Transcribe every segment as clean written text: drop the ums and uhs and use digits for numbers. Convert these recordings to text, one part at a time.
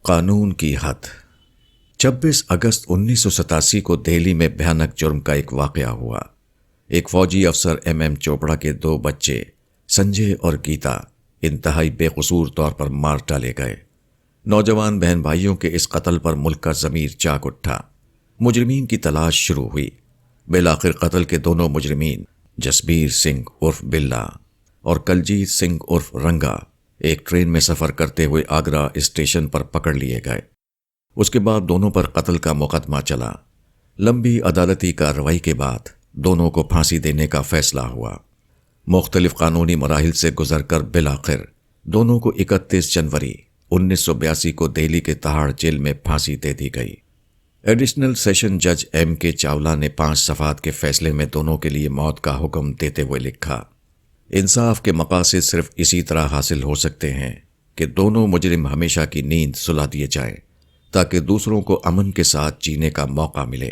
قانون کی حد۔ 26 اگست 1987 کو دہلی میں بھیانک جرم کا ایک واقعہ ہوا۔ ایک فوجی افسر ایم چوپڑا کے 2 بچے سنجے اور گیتا انتہائی بے قصور طور پر مار ڈالے گئے۔ نوجوان بہن بھائیوں کے اس قتل پر ملک کا ضمیر جاگ اٹھا۔ مجرمین کی تلاش شروع ہوئی۔ بالآخر قتل کے دونوں مجرمین جسبیر سنگھ عرف بلا اور کلجیت سنگھ عرف رنگا ایک ٹرین میں سفر کرتے ہوئے آگرہ اسٹیشن پر پکڑ لیے گئے۔ اس کے بعد دونوں پر قتل کا مقدمہ چلا۔ لمبی عدالتی کارروائی کے بعد دونوں کو پھانسی دینے کا فیصلہ ہوا۔ مختلف قانونی مراحل سے گزر کر بالآخر دونوں کو 31 جنوری 1982 کو دہلی کے تہاڑ جیل میں پھانسی دے دی گئی۔ ایڈیشنل سیشن جج ایم کے چاولہ نے 5 صفحات کے فیصلے میں دونوں کے لیے موت کا حکم دیتے ہوئے لکھا، انصاف کے مقاصد صرف اسی طرح حاصل ہو سکتے ہیں کہ دونوں مجرم ہمیشہ کی نیند سلا دیے جائیں تاکہ دوسروں کو امن کے ساتھ جینے کا موقع ملے۔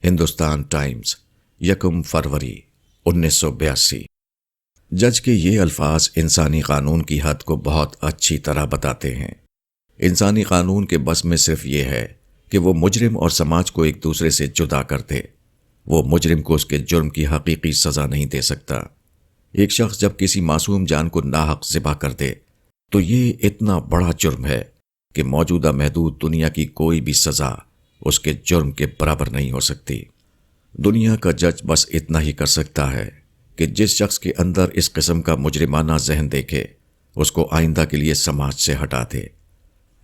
ہندوستان ٹائمز 1 فروری 1982۔ جج کے یہ الفاظ انسانی قانون کی حد کو بہت اچھی طرح بتاتے ہیں۔ انسانی قانون کے بس میں صرف یہ ہے کہ وہ مجرم اور سماج کو ایک دوسرے سے جدا کر دے۔ وہ مجرم کو اس کے جرم کی حقیقی سزا نہیں دے سکتا۔ ایک شخص جب کسی معصوم جان کو ناحق ذبح کر دے تو یہ اتنا بڑا جرم ہے کہ موجودہ محدود دنیا کی کوئی بھی سزا اس کے جرم کے برابر نہیں ہو سکتی۔ دنیا کا جج بس اتنا ہی کر سکتا ہے کہ جس شخص کے اندر اس قسم کا مجرمانہ ذہن دیکھے اس کو آئندہ کے لیے سماج سے ہٹا دے۔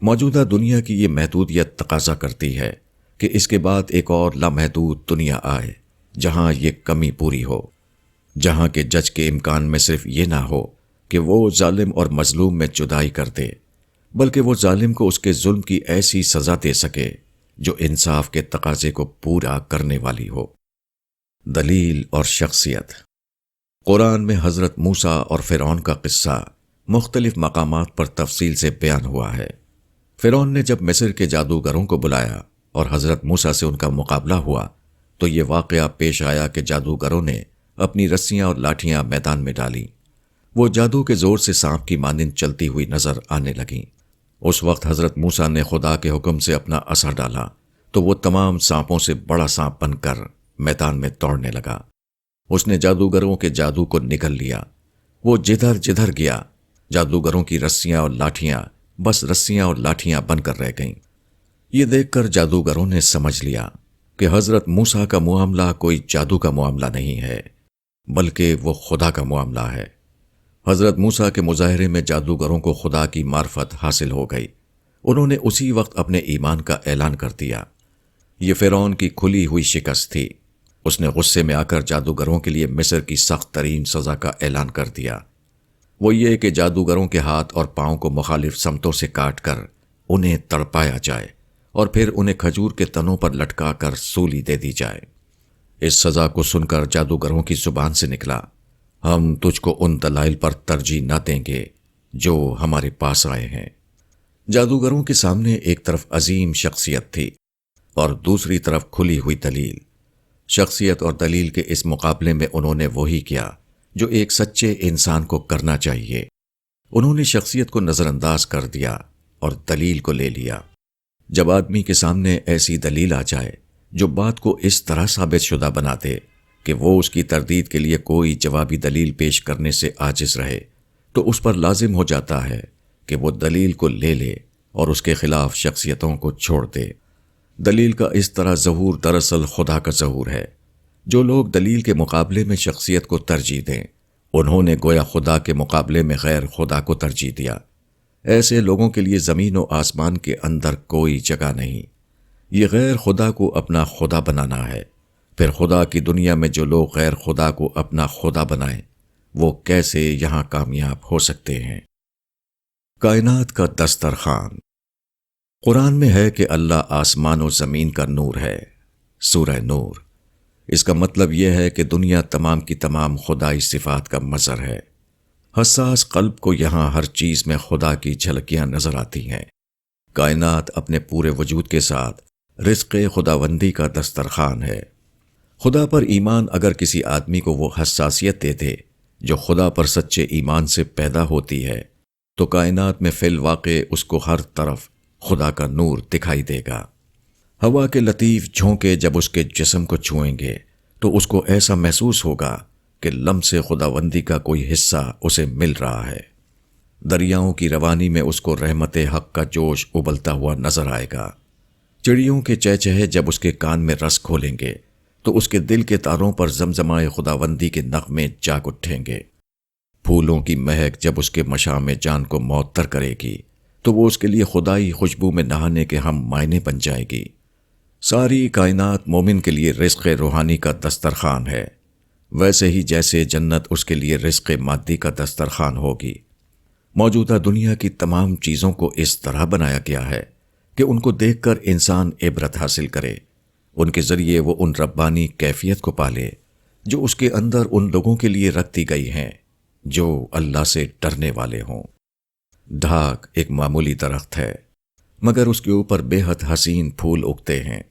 موجودہ دنیا کی یہ محدودیت تقاضا کرتی ہے کہ اس کے بعد ایک اور لامحدود دنیا آئے جہاں یہ کمی پوری ہو، جہاں کے جج کے امکان میں صرف یہ نہ ہو کہ وہ ظالم اور مظلوم میں جدائی کر دے، بلکہ وہ ظالم کو اس کے ظلم کی ایسی سزا دے سکے جو انصاف کے تقاضے کو پورا کرنے والی ہو۔ دلیل اور شخصیت۔ قرآن میں حضرت موسیٰ اور فرعون کا قصہ مختلف مقامات پر تفصیل سے بیان ہوا ہے۔ فرعون نے جب مصر کے جادوگروں کو بلایا اور حضرت موسیٰ سے ان کا مقابلہ ہوا تو یہ واقعہ پیش آیا کہ جادوگروں نے اپنی رسیاں اور لاٹھیاں میدان میں ڈالیں۔ وہ جادو کے زور سے سانپ کی مانند چلتی ہوئی نظر آنے لگیں۔ اس وقت حضرت موسیٰ نے خدا کے حکم سے اپنا عصا ڈالا تو وہ تمام سانپوں سے بڑا سانپ بن کر میدان میں دوڑنے لگا۔ اس نے جادوگروں کے جادو کو نگل لیا۔ وہ جدھر جدھر گیا جادوگروں کی رسیاں اور لاٹھیاں بس رسیاں اور لاٹھیاں بن کر رہ گئیں۔ یہ دیکھ کر جادوگروں نے سمجھ لیا کہ حضرت موسیٰ کا معاملہ کوئی جادو کا معاملہ نہیں ہے بلکہ وہ خدا کا معاملہ ہے۔ حضرت موسیٰ کے مظاہرے میں جادوگروں کو خدا کی معرفت حاصل ہو گئی۔ انہوں نے اسی وقت اپنے ایمان کا اعلان کر دیا۔ یہ فرعون کی کھلی ہوئی شکست تھی۔ اس نے غصے میں آ کر جادوگروں کے لیے مصر کی سخت ترین سزا کا اعلان کر دیا۔ وہ یہ کہ جادوگروں کے ہاتھ اور پاؤں کو مخالف سمتوں سے کاٹ کر انہیں تڑپایا جائے اور پھر انہیں کھجور کے تنوں پر لٹکا کر سولی دے دی جائے۔ اس سزا کو سن کر جادوگروں کی زبان سے نکلا، ہم تجھ کو ان دلائل پر ترجیح نہ دیں گے جو ہمارے پاس آئے ہیں۔ جادوگروں کے سامنے ایک طرف عظیم شخصیت تھی اور دوسری طرف کھلی ہوئی دلیل۔ شخصیت اور دلیل کے اس مقابلے میں انہوں نے وہی کیا جو ایک سچے انسان کو کرنا چاہیے۔ انہوں نے شخصیت کو نظر انداز کر دیا اور دلیل کو لے لیا۔ جب آدمی کے سامنے ایسی دلیل آ جائے جو بات کو اس طرح ثابت شدہ بنا دے کہ وہ اس کی تردید کے لیے کوئی جوابی دلیل پیش کرنے سے عاجز رہے تو اس پر لازم ہو جاتا ہے کہ وہ دلیل کو لے لے اور اس کے خلاف شخصیتوں کو چھوڑ دے۔ دلیل کا اس طرح ظہور دراصل خدا کا ظہور ہے۔ جو لوگ دلیل کے مقابلے میں شخصیت کو ترجیح دیں انہوں نے گویا خدا کے مقابلے میں غیر خدا کو ترجیح دیا۔ ایسے لوگوں کے لیے زمین و آسمان کے اندر کوئی جگہ نہیں۔ یہ غیر خدا کو اپنا خدا بنانا ہے۔ پھر خدا کی دنیا میں جو لوگ غیر خدا کو اپنا خدا بنائیں وہ کیسے یہاں کامیاب ہو سکتے ہیں؟ کائنات کا دسترخوان۔ قرآن میں ہے کہ اللہ آسمان و زمین کا نور ہے۔ سورہ نور۔ اس کا مطلب یہ ہے کہ دنیا تمام کی تمام خدائی صفات کا مظہر ہے۔ حساس قلب کو یہاں ہر چیز میں خدا کی جھلکیاں نظر آتی ہیں۔ کائنات اپنے پورے وجود کے ساتھ رزق خداوندی کا دسترخوان ہے۔ خدا پر ایمان اگر کسی آدمی کو وہ حساسیت دے دے جو خدا پر سچے ایمان سے پیدا ہوتی ہے تو کائنات میں فی الواقع اس کو ہر طرف خدا کا نور دکھائی دے گا۔ ہوا کے لطیف جھونکے جب اس کے جسم کو چھوئیں گے تو اس کو ایسا محسوس ہوگا کہ لمس خداوندی کا کوئی حصہ اسے مل رہا ہے۔ دریاؤں کی روانی میں اس کو رحمت حق کا جوش ابلتا ہوا نظر آئے گا۔ چڑیوں کے چہچہے جب اس کے کان میں رس کھولیں گے تو اس کے دل کے تاروں پر زمزمائے خداوندی کے نغمے جاگ اٹھیں گے۔ پھولوں کی مہک جب اس کے مشام جان کو معطر کرے گی تو وہ اس کے لیے خدائی خوشبو میں نہانے کے ہم معنی بن جائے گی۔ ساری کائنات مومن کے لیے رزق روحانی کا دسترخوان ہے، ویسے ہی جیسے جنت اس کے لیے رزق مادی کا دسترخوان ہوگی۔ موجودہ دنیا کی تمام چیزوں کو اس طرح بنایا گیا ہے کہ ان کو دیکھ کر انسان عبرت حاصل کرے، ان کے ذریعے وہ ان ربانی کیفیت کو پالے جو اس کے اندر ان لوگوں کے لیے رکھ دی گئی ہیں جو اللہ سے ڈرنے والے ہوں۔ ڈھاک ایک معمولی درخت ہے مگر اس کے اوپر بے حد حسین پھول اگتے ہیں۔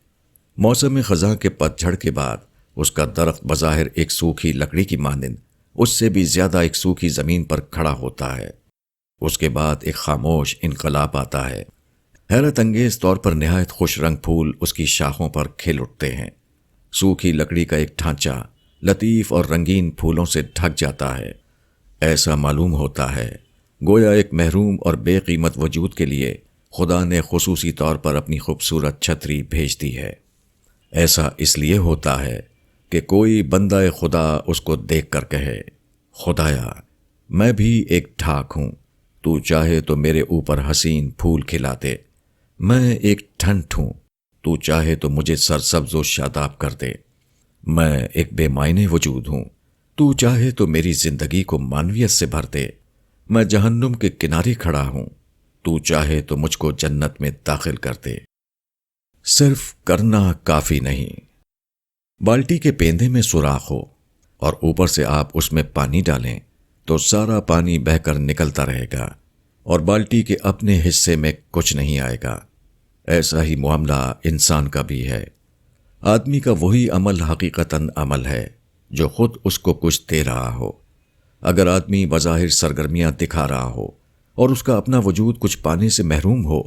موسم خزاں کے پت جھڑ کے بعد اس کا درخت بظاہر ایک سوکھی لکڑی کی مانند اس سے بھی زیادہ ایک سوکھی زمین پر کھڑا ہوتا ہے۔ اس کے بعد ایک خاموش انقلاب آتا ہے۔ حیرت انگیز طور پر نہایت خوش رنگ پھول اس کی شاخوں پر کھل اٹھتے ہیں۔ سوکھی لکڑی کا ایک ڈھانچہ لطیف اور رنگین پھولوں سے ڈھک جاتا ہے۔ ایسا معلوم ہوتا ہے گویا ایک محروم اور بے قیمت وجود کے لیے خدا نے خصوصی طور پر اپنی خوبصورت چھتری بھیج دی ہے۔ ایسا اس لیے ہوتا ہے کہ کوئی بندہ خدا اس کو دیکھ کر کہے، خدایا میں بھی ایک ڈھاک ہوں، تو چاہے تو میرے اوپر حسین پھول کھلا دے۔ میں ایک ٹھنڈ ہوں، تو چاہے تو مجھے سرسبز و شاداب کر دے۔ میں ایک بے معنی وجود ہوں، تو چاہے تو میری زندگی کو معنویت سے بھر دے۔ میں جہنم کے کنارے کھڑا ہوں، تو چاہے تو مجھ کو جنت میں داخل کر دے۔ صرف کرنا کافی نہیں۔ بالٹی کے پیندے میں سوراخ ہو اور اوپر سے آپ اس میں پانی ڈالیں تو سارا پانی بہہ کر نکلتا رہے گا اور بالٹی کے اپنے حصے میں کچھ نہیں آئے گا۔ ایسا ہی معاملہ انسان کا بھی ہے۔ آدمی کا وہی عمل حقیقتاً عمل ہے جو خود اس کو کچھ دے رہا ہو۔ اگر آدمی بظاہر سرگرمیاں دکھا رہا ہو اور اس کا اپنا وجود کچھ پانے سے محروم ہو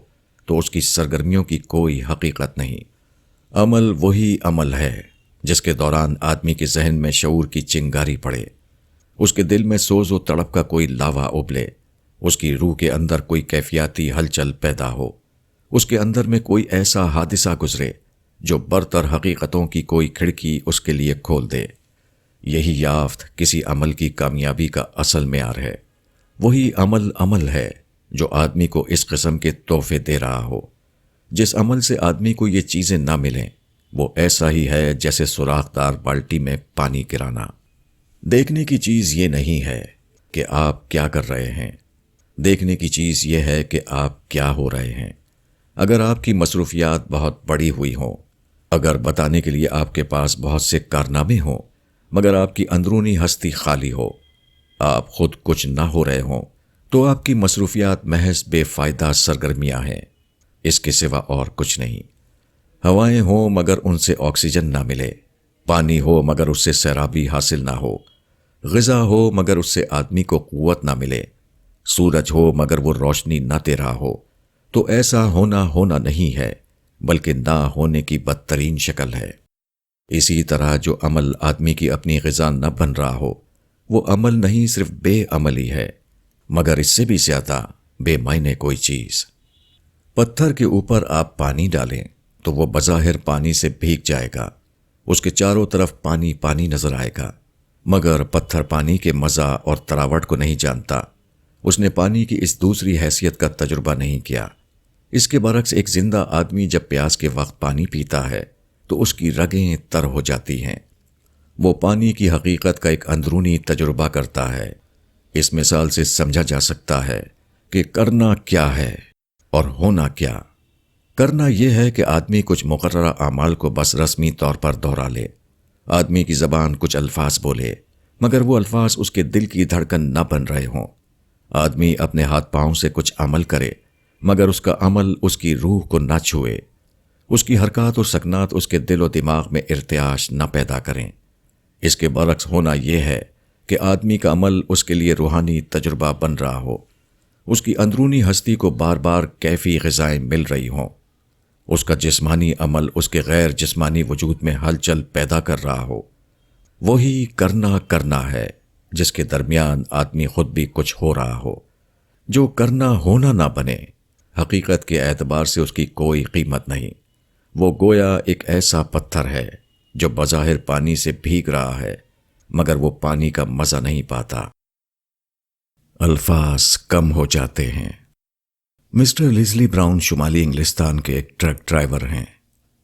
تو اس کی سرگرمیوں کی کوئی حقیقت نہیں۔ عمل وہی عمل ہے جس کے دوران آدمی کے ذہن میں شعور کی چنگاری پڑے، اس کے دل میں سوز و تڑپ کا کوئی لاوا ابلے، اس کی روح کے اندر کوئی کیفیاتی ہلچل پیدا ہو، اس کے اندر میں کوئی ایسا حادثہ گزرے جو برتر حقیقتوں کی کوئی کھڑکی اس کے لیے کھول دے۔ یہی یافت کسی عمل کی کامیابی کا اصل معیار ہے۔ وہی عمل ہے جو آدمی کو اس قسم کے تحفے دے رہا ہو۔ جس عمل سے آدمی کو یہ چیزیں نہ ملیں وہ ایسا ہی ہے جیسے سوراخ دار بالٹی میں پانی گرانا۔ دیکھنے کی چیز یہ نہیں ہے کہ آپ کیا کر رہے ہیں، دیکھنے کی چیز یہ ہے کہ آپ کیا ہو رہے ہیں۔ اگر آپ کی مصروفیات بہت بڑی ہوئی ہوں، اگر بتانے کے لیے آپ کے پاس بہت سے کارنامے ہوں مگر آپ کی اندرونی ہستی خالی ہو، آپ خود کچھ نہ ہو رہے ہوں، تو آپ کی مصروفیات محض بے فائدہ سرگرمیاں ہیں، اس کے سوا اور کچھ نہیں۔ ہوائیں ہوں مگر ان سے آکسیجن نہ ملے، پانی ہو مگر اس سے سیرابی حاصل نہ ہو، غذا ہو مگر اس سے آدمی کو قوت نہ ملے، سورج ہو مگر وہ روشنی نہ دے رہا ہو، تو ایسا ہونا نہیں ہے بلکہ نہ ہونے کی بدترین شکل ہے۔ اسی طرح جو عمل آدمی کی اپنی غذا نہ بن رہا ہو وہ عمل نہیں، صرف بے عملی ہے، مگر اس سے بھی زیادہ بے معنی کوئی چیز۔ پتھر کے اوپر آپ پانی ڈالیں تو وہ بظاہر پانی سے بھیگ جائے گا، اس کے چاروں طرف پانی پانی نظر آئے گا، مگر پتھر پانی کے مزہ اور تراوٹ کو نہیں جانتا، اس نے پانی کی اس دوسری حیثیت کا تجربہ نہیں کیا۔ اس کے برعکس ایک زندہ آدمی جب پیاس کے وقت پانی پیتا ہے تو اس کی رگیں تر ہو جاتی ہیں، وہ پانی کی حقیقت کا ایک اندرونی تجربہ کرتا ہے۔ اس مثال سے سمجھا جا سکتا ہے کہ کرنا کیا ہے اور ہونا کیا۔ کرنا یہ ہے کہ آدمی کچھ مقررہ اعمال کو بس رسمی طور پر دہرا لے، آدمی کی زبان کچھ الفاظ بولے مگر وہ الفاظ اس کے دل کی دھڑکن نہ بن رہے ہوں، آدمی اپنے ہاتھ پاؤں سے کچھ عمل کرے مگر اس کا عمل اس کی روح کو نہ چھوئے، اس کی حرکات اور سکنات اس کے دل و دماغ میں ارتعاش نہ پیدا کریں۔ اس کے برعکس ہونا یہ ہے کہ آدمی کا عمل اس کے لیے روحانی تجربہ بن رہا ہو، اس کی اندرونی ہستی کو بار بار کیفی غذائیں مل رہی ہوں، اس کا جسمانی عمل اس کے غیر جسمانی وجود میں ہلچل پیدا کر رہا ہو۔ وہی کرنا ہے جس کے درمیان آدمی خود بھی کچھ ہو رہا ہو۔ جو کرنا ہونا نہ بنے، حقیقت کے اعتبار سے اس کی کوئی قیمت نہیں۔ وہ گویا ایک ایسا پتھر ہے جو بظاہر پانی سے بھیگ رہا ہے، مگر وہ پانی کا مزہ نہیں پاتا۔ الفاظ کم ہو جاتے ہیں۔ مسٹر لیزلی براؤن شمالی انگلستان کے ایک ٹرک ڈرائیور ہیں۔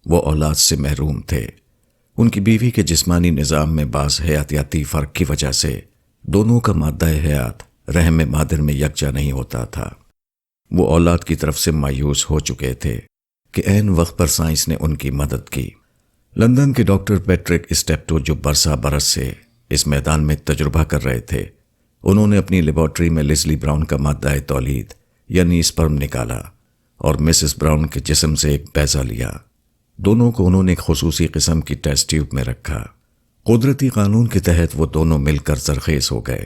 وہ اولاد سے محروم تھے۔ ان کی بیوی کے جسمانی نظام میں بعض حیاتیاتی فرق کی وجہ سے دونوں کا مادہ حیات رحم مادر میں یکجا نہیں ہوتا تھا۔ وہ اولاد کی طرف سے مایوس ہو چکے تھے کہ عین وقت پر سائنس نے ان کی مدد کی۔ لندن کے ڈاکٹر پیٹرک اسٹیپٹو جو برسا برس سے اس میدان میں تجربہ کر رہے تھے، انہوں نے اپنی لیبارٹری میں لیزلی براؤن کا مادہ تولید یعنی اسپرم نکالا اور مسز براؤن کے جسم سے ایک بیضہ لیا۔ دونوں کو انہوں نے ایک خصوصی قسم کی ٹیسٹ ٹیوب میں رکھا۔ قدرتی قانون کے تحت وہ دونوں مل کر زرخیز ہو گئے۔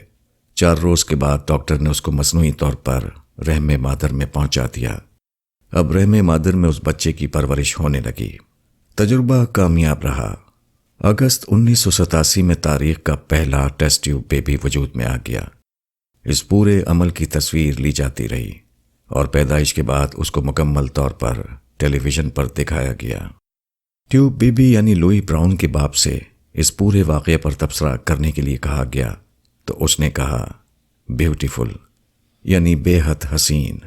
4 روز کے بعد ڈاکٹر نے اس کو مصنوعی طور پر رحم مادر میں پہنچا دیا۔ اب رحم مادر میں اس بچے کی پرورش ہونے لگی۔ تجربہ کامیاب رہا۔ اگست 1987 میں تاریخ کا پہلا ٹیسٹ ٹیوب بیبی وجود میں آ گیا۔ اس پورے عمل کی تصویر لی جاتی رہی اور پیدائش کے بعد اس کو مکمل طور پر ٹیلی ویژن پر دکھایا گیا۔ ٹیوب بیبی یعنی لوئی براؤن کے باپ سے اس پورے واقعے پر تبصرہ کرنے کے لیے کہا گیا تو اس نے کہا بیوٹیفل یعنی بے حد حسین۔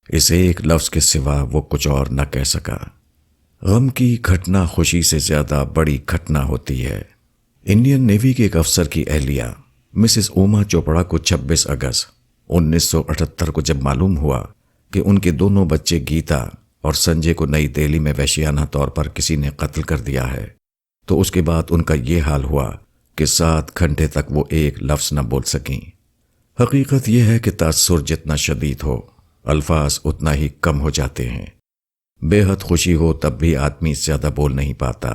اس ایک لفظ کے سوا وہ کچھ اور نہ کہہ سکا۔ غم کی گھٹنا خوشی سے زیادہ بڑی گھٹنا ہوتی ہے۔ انڈین نیوی کے ایک افسر کی اہلیہ مسز اوما چوپڑا کو 26 اگست 1978 کو جب معلوم ہوا کہ ان کے دونوں بچے گیتا اور سنجے کو نئی دہلی میں وحشیانہ طور پر کسی نے قتل کر دیا ہے، تو اس کے بعد ان کا یہ حال ہوا کہ 7 گھنٹے تک وہ ایک لفظ نہ بول سکیں۔ حقیقت یہ ہے کہ تاثر جتنا شدید ہو، الفاظ اتنا ہی کم ہو جاتے ہیں۔ بے حد خوشی ہو تب بھی آدمی زیادہ بول نہیں پاتا،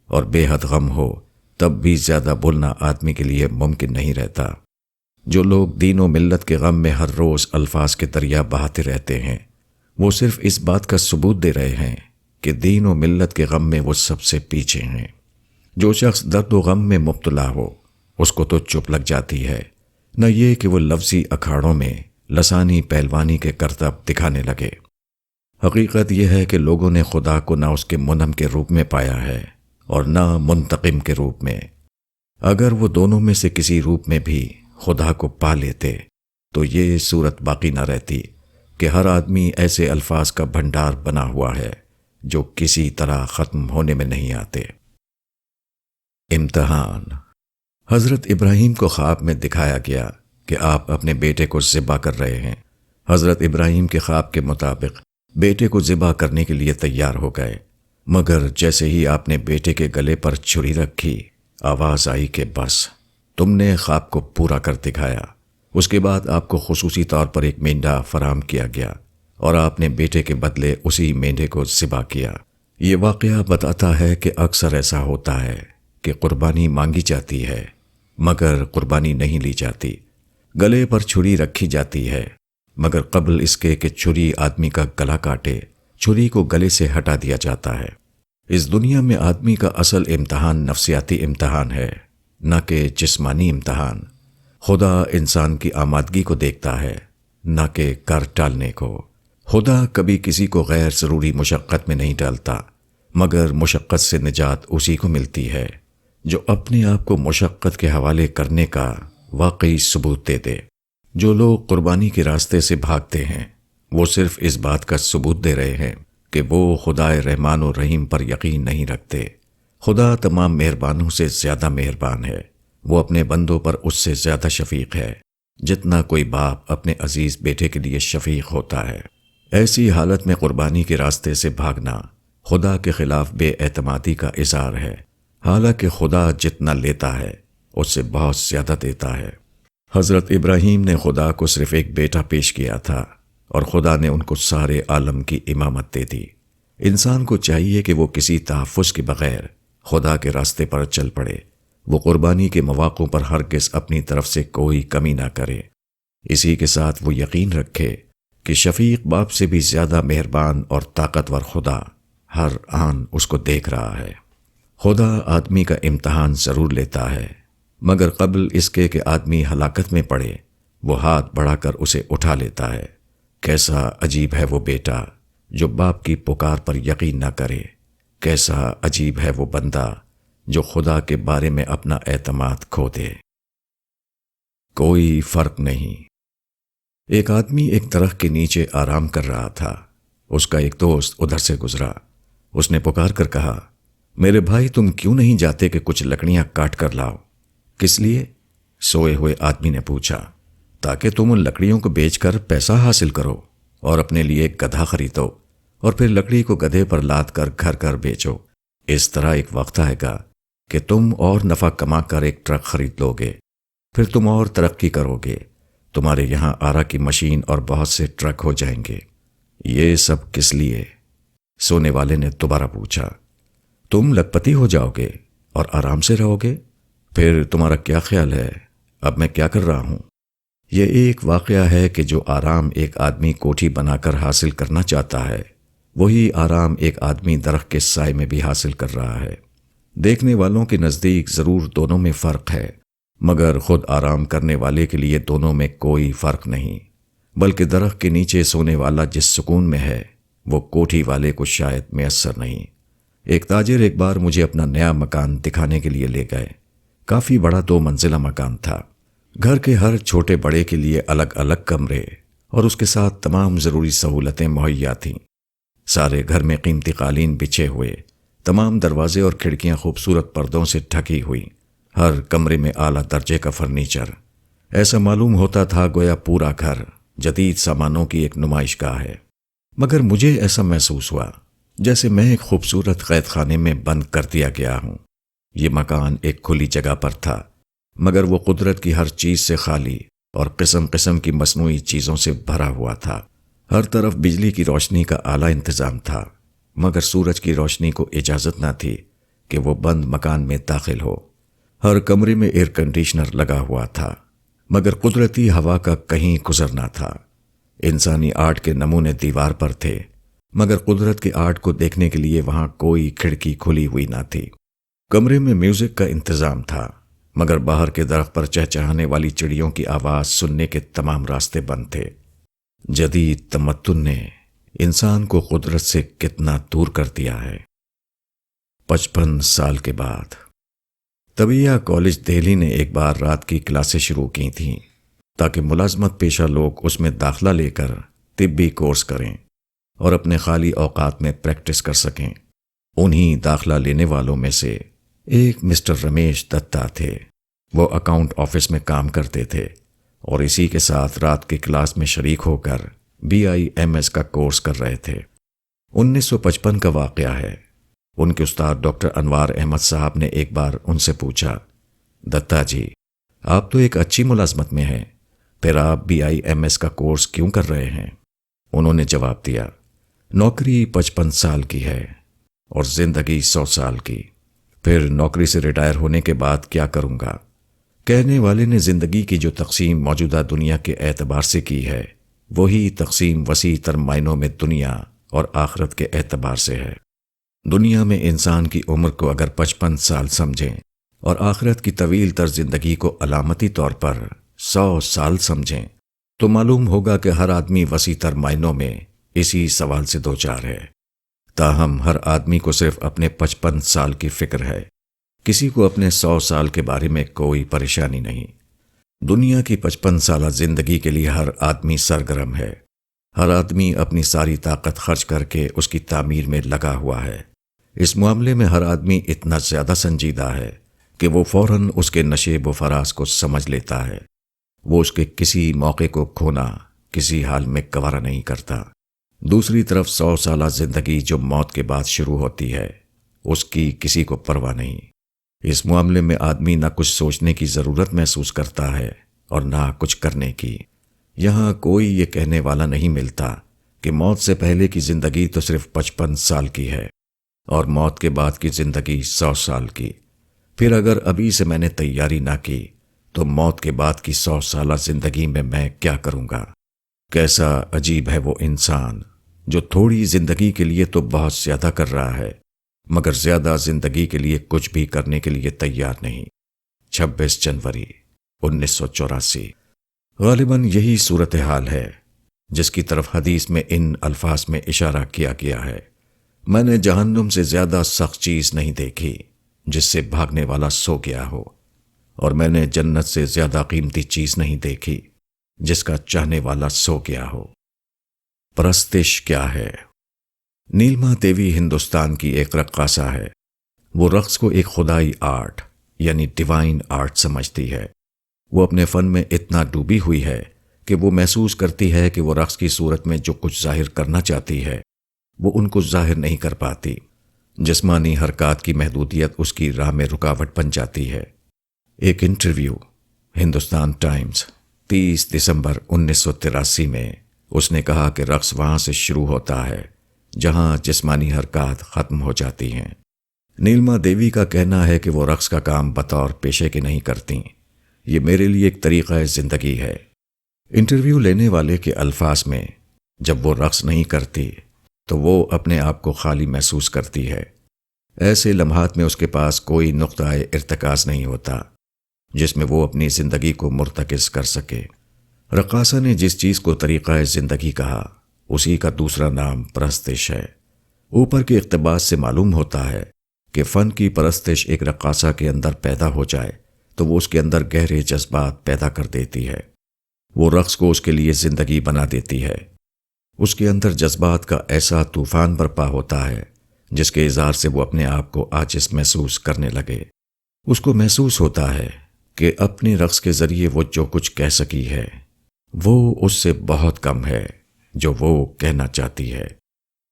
اور بے حد غم ہو تب بھی زیادہ بولنا آدمی کے لیے ممکن نہیں رہتا۔ جو لوگ دین و ملت کے غم میں ہر روز الفاظ کے دریا بہاتے رہتے ہیں، وہ صرف اس بات کا ثبوت دے رہے ہیں کہ دین و ملت کے غم میں وہ سب سے پیچھے ہیں۔ جو شخص درد و غم میں مبتلا ہو، اس کو تو چپ لگ جاتی ہے، نہ یہ کہ وہ لفظی اکھاڑوں میں لسانی پہلوانی کے کرتب دکھانے لگے۔ حقیقت یہ ہے کہ لوگوں نے خدا کو نہ اس کے منعم کے روپ میں پایا ہے اور نہ منتقم کے روپ میں۔ اگر وہ دونوں میں سے کسی روپ میں بھی خدا کو پا لیتے تو یہ صورت باقی نہ رہتی کہ ہر آدمی ایسے الفاظ کا بھنڈار بنا ہوا ہے جو کسی طرح ختم ہونے میں نہیں آتے۔ امتحان۔ حضرت ابراہیم کو خواب میں دکھایا گیا کہ آپ اپنے بیٹے کو ذبح کر رہے ہیں۔ حضرت ابراہیم کے خواب کے مطابق بیٹے کو ذبح کرنے کے لیے تیار ہو گئے، مگر جیسے ہی آپ نے بیٹے کے گلے پر چھری رکھی، آواز آئی کہ بس، تم نے خواب کو پورا کر دکھایا۔ اس کے بعد آپ کو خصوصی طور پر ایک مینڈھا فراہم کیا گیا اور آپ نے بیٹے کے بدلے اسی مینڈھے کو ذبح کیا۔ یہ واقعہ بتاتا ہے کہ اکثر ایسا ہوتا ہے کہ قربانی مانگی جاتی ہے مگر قربانی نہیں لی جاتی۔ گلے پر چھری رکھی جاتی ہے مگر قبل اس کے کہ چھری آدمی کا گلا کاٹے، چھری کو گلے سے ہٹا دیا جاتا ہے۔ اس دنیا میں آدمی کا اصل امتحان نفسیاتی امتحان ہے، نہ کہ جسمانی امتحان۔ خدا انسان کی آمادگی کو دیکھتا ہے، نہ کہ کر ٹالنے کو۔ خدا کبھی کسی کو غیر ضروری مشقت میں نہیں ڈالتا، مگر مشقت سے نجات اسی کو ملتی ہے جو اپنے آپ کو مشقت کے حوالے کرنے کا واقعی ثبوت دے دے۔ جو لوگ قربانی کے راستے سے بھاگتے ہیں، وہ صرف اس بات کا ثبوت دے رہے ہیں کہ وہ خدائے رحمان و رحیم پر یقین نہیں رکھتے۔ خدا تمام مہربانوں سے زیادہ مہربان ہے۔ وہ اپنے بندوں پر اس سے زیادہ شفیق ہے جتنا کوئی باپ اپنے عزیز بیٹے کے لیے شفیق ہوتا ہے۔ ایسی حالت میں قربانی کے راستے سے بھاگنا خدا کے خلاف بے اعتمادی کا اظہار ہے، حالانکہ خدا جتنا لیتا ہے اس سے بہت زیادہ دیتا ہے۔ حضرت ابراہیم نے خدا کو صرف ایک بیٹا پیش کیا تھا اور خدا نے ان کو سارے عالم کی امامت دے دی۔ انسان کو چاہیے کہ وہ کسی تحفظ کے بغیر خدا کے راستے پر چل پڑے۔ وہ قربانی کے مواقع پر ہرگز اپنی طرف سے کوئی کمی نہ کرے۔ اسی کے ساتھ وہ یقین رکھے کہ شفیق باپ سے بھی زیادہ مہربان اور طاقتور خدا ہر آن اس کو دیکھ رہا ہے۔ خدا آدمی کا امتحان ضرور لیتا ہے، مگر قبل اس کے کہ آدمی ہلاکت میں پڑے وہ ہاتھ بڑھا کر اسے اٹھا لیتا ہے۔ کیسا عجیب ہے وہ بیٹا جو باپ کی پکار پر یقین نہ کرے، کیسا عجیب ہے وہ بندہ جو خدا کے بارے میں اپنا اعتماد کھو دے۔ کوئی فرق نہیں۔ ایک آدمی ایک درخت کے نیچے آرام کر رہا تھا۔ اس کا ایک دوست ادھر سے گزرا۔ اس نے پکار کر کہا، میرے بھائی تم کیوں نہیں جاتے کہ کچھ لکڑیاں کاٹ کر لاؤ؟ کس لیے؟ سوئے ہوئے آدمی نے پوچھا۔ تاکہ تم ان لکڑیوں کو بیچ کر پیسہ حاصل کرو اور اپنے لیے ایک گدھا خریدو اور پھر لکڑی کو گدھے پر لاد کر گھر گھر بیچو۔ اس طرح ایک وقت آئے گا کہ تم اور نفع کما کر ایک ٹرک خرید لو گے، پھر تم اور ترقی کرو گے، تمہارے یہاں آرا کی مشین اور بہت سے ٹرک ہو جائیں گے۔ یہ سب کس لیے؟ سونے والے نے دوبارہ پوچھا۔ تم لکھپتی ہو جاؤ گے اور آرام سے رہو گے۔ پھر تمہارا کیا خیال ہے اب میں کیا کر رہا ہوں؟ یہ ایک واقعہ ہے کہ جو آرام ایک آدمی کوٹھی بنا کر حاصل کرنا چاہتا ہے، وہی آرام ایک آدمی درخت کے سائے میں بھی حاصل کر رہا ہے۔ دیکھنے والوں کے نزدیک ضرور دونوں میں فرق ہے، مگر خود آرام کرنے والے کے لیے دونوں میں کوئی فرق نہیں، بلکہ درخت کے نیچے سونے والا جس سکون میں ہے وہ کوٹھی والے کو شاید میسر نہیں۔ ایک تاجر ایک بار مجھے اپنا نیا مکان دکھانے کے لیے لے گئے۔ کافی بڑا 2 منزلہ مکان تھا۔ گھر کے ہر چھوٹے بڑے کے لیے الگ الگ کمرے اور اس کے ساتھ تمام ضروری سہولتیں مہیا تھیں۔ سارے گھر میں قیمتی قالین بچھے ہوئے، تمام دروازے اور کھڑکیاں خوبصورت پردوں سے ڈھکی ہوئی، ہر کمرے میں اعلیٰ درجے کا فرنیچر۔ ایسا معلوم ہوتا تھا گویا پورا گھر جدید سامانوں کی ایک نمائش گاہ ہے، مگر مجھے ایسا محسوس ہوا جیسے میں ایک خوبصورت قید خانے میں بند کر دیا گیا ہوں۔ یہ مکان ایک کھلی جگہ پر تھا، مگر وہ قدرت کی ہر چیز سے خالی اور قسم قسم کی مصنوعی چیزوں سے بھرا ہوا تھا۔ ہر طرف بجلی کی روشنی کا اعلیٰ انتظام تھا، مگر سورج کی روشنی کو اجازت نہ تھی کہ وہ بند مکان میں داخل ہو۔ ہر کمرے میں ایئر کنڈیشنر لگا ہوا تھا، مگر قدرتی ہوا کا کہیں گزر نہ تھا۔ انسانی آرٹ کے نمونے دیوار پر تھے، مگر قدرت کے آرٹ کو دیکھنے کے لیے وہاں کوئی کھڑکی کھلی ہوئی نہ تھی۔ کمرے میں میوزک کا انتظام تھا، مگر باہر کے درخت پر چہچہانے والی چڑیوں کی آواز سننے کے تمام راستے بند تھے۔ جدید تمدن نے انسان کو قدرت سے کتنا دور کر دیا ہے۔ 55 سال کے بعد طبیعہ کالج دہلی نے ایک بار رات کی کلاسیں شروع کی تھیں تاکہ ملازمت پیشہ لوگ اس میں داخلہ لے کر طبی کورس کریں اور اپنے خالی اوقات میں پریکٹس کر سکیں۔ انہی داخلہ لینے والوں میں سے ایک مسٹر رمیش دتا تھے۔ وہ اکاؤنٹ آفس میں کام کرتے تھے اور اسی کے ساتھ رات کی کلاس میں شریک ہو کر BIMS کا کورس کر رہے تھے۔ 1955 کا واقعہ ہے۔ ان کے استاد ڈاکٹر انوار احمد صاحب نے ایک بار ان سے پوچھا، دتا جی آپ تو ایک اچھی ملازمت میں ہیں، پھر آپ BIMS کا کورس کیوں کر رہے ہیں؟ انہوں نے جواب دیا، نوکری 55 سال کی ہے اور زندگی 100 سال کی، پھر نوکری سے ریٹائر ہونے کے بعد کیا کروں گا؟ کہنے والے نے زندگی کی جو تقسیم موجودہ دنیا کے اعتبار سے کی ہے، وہی تقسیم وسیع تر معنوں میں دنیا اور آخرت کے اعتبار سے ہے۔ دنیا میں انسان کی عمر کو اگر 55 سال سمجھیں اور آخرت کی طویل تر زندگی کو علامتی طور پر 100 سال سمجھیں تو معلوم ہوگا کہ ہر آدمی وسیع تر معنوں میں اسی سوال سے دوچار ہے۔ تاہم ہر آدمی کو صرف اپنے 55 سال کی فکر ہے، کسی کو اپنے 100 سال کے بارے میں کوئی پریشانی نہیں۔ دنیا کی 55 سالہ زندگی کے لیے ہر آدمی سرگرم ہے، ہر آدمی اپنی ساری طاقت خرچ کر کے اس کی تعمیر میں لگا ہوا ہے۔ اس معاملے میں ہر آدمی اتنا زیادہ سنجیدہ ہے کہ وہ فوراً اس کے نشیب و فراز کو سمجھ لیتا ہے۔ وہ اس کے کسی موقع کو کھونا کسی حال میں گوارا نہیں کرتا۔ دوسری طرف 100 سالہ زندگی جو موت کے بعد شروع ہوتی ہے، اس کی کسی کو پرواہ نہیں۔ اس معاملے میں آدمی نہ کچھ سوچنے کی ضرورت محسوس کرتا ہے اور نہ کچھ کرنے کی۔ یہاں کوئی یہ کہنے والا نہیں ملتا کہ موت سے پہلے کی زندگی تو صرف 55 سال کی ہے اور موت کے بعد کی زندگی 100 سال کی۔ پھر اگر ابھی سے میں نے تیاری نہ کی تو موت کے بعد کی 100 سالہ زندگی میں کیا کروں گا؟ کیسا عجیب ہے وہ انسان جو تھوڑی زندگی کے لیے تو بہت زیادہ کر رہا ہے، مگر زیادہ زندگی کے لیے کچھ بھی کرنے کے لیے تیار نہیں۔ 26 جنوری 1984۔ غالباً یہی صورتحال ہے جس کی طرف حدیث میں ان الفاظ میں اشارہ کیا گیا ہے: میں نے جہنم سے زیادہ سخت چیز نہیں دیکھی جس سے بھاگنے والا سو گیا ہو، اور میں نے جنت سے زیادہ قیمتی چیز نہیں دیکھی جس کا چاہنے والا سو گیا ہو۔ پرستش کیا ہے؟ نیلما دیوی ہندوستان کی ایک رقاصہ ہے۔ وہ رقص کو ایک خدائی آرٹ یعنی ڈیوائن آرٹ سمجھتی ہے۔ وہ اپنے فن میں اتنا ڈوبی ہوئی ہے کہ وہ محسوس کرتی ہے کہ وہ رقص کی صورت میں جو کچھ ظاہر کرنا چاہتی ہے وہ ان کو ظاہر نہیں کر پاتی۔ جسمانی حرکات کی محدودیت اس کی راہ میں رکاوٹ بن جاتی ہے۔ ایک انٹرویو ہندوستان ٹائمز 30 دسمبر 1983 میں اس نے کہا کہ رقص وہاں سے شروع ہوتا ہے جہاں جسمانی حرکات ختم ہو جاتی ہیں۔ نیلما دیوی کا کہنا ہے کہ وہ رقص کا کام بطور پیشے کے نہیں کرتی، یہ میرے لیے ایک طریقہ زندگی ہے۔ انٹرویو لینے والے کے الفاظ میں جب وہ رقص نہیں کرتی تو وہ اپنے آپ کو خالی محسوس کرتی ہے۔ ایسے لمحات میں اس کے پاس کوئی نقطہ ارتکاز نہیں ہوتا جس میں وہ اپنی زندگی کو مرتکز کر سکے۔ رقاصہ نے جس چیز کو طریقہ زندگی کہا اسی کا دوسرا نام پرستش ہے۔ اوپر کے اقتباس سے معلوم ہوتا ہے کہ فن کی پرستش ایک رقاصہ کے اندر پیدا ہو جائے تو وہ اس کے اندر گہرے جذبات پیدا کر دیتی ہے۔ وہ رقص کو اس کے لیے زندگی بنا دیتی ہے۔ اس کے اندر جذبات کا ایسا طوفان برپا ہوتا ہے جس کے اظہار سے وہ اپنے آپ کو عاجز محسوس کرنے لگے۔ اس کو محسوس ہوتا ہے کہ اپنے رقص کے ذریعے وہ جو کچھ کہہ سکی ہے وہ اس سے بہت کم ہے جو وہ کہنا چاہتی ہے۔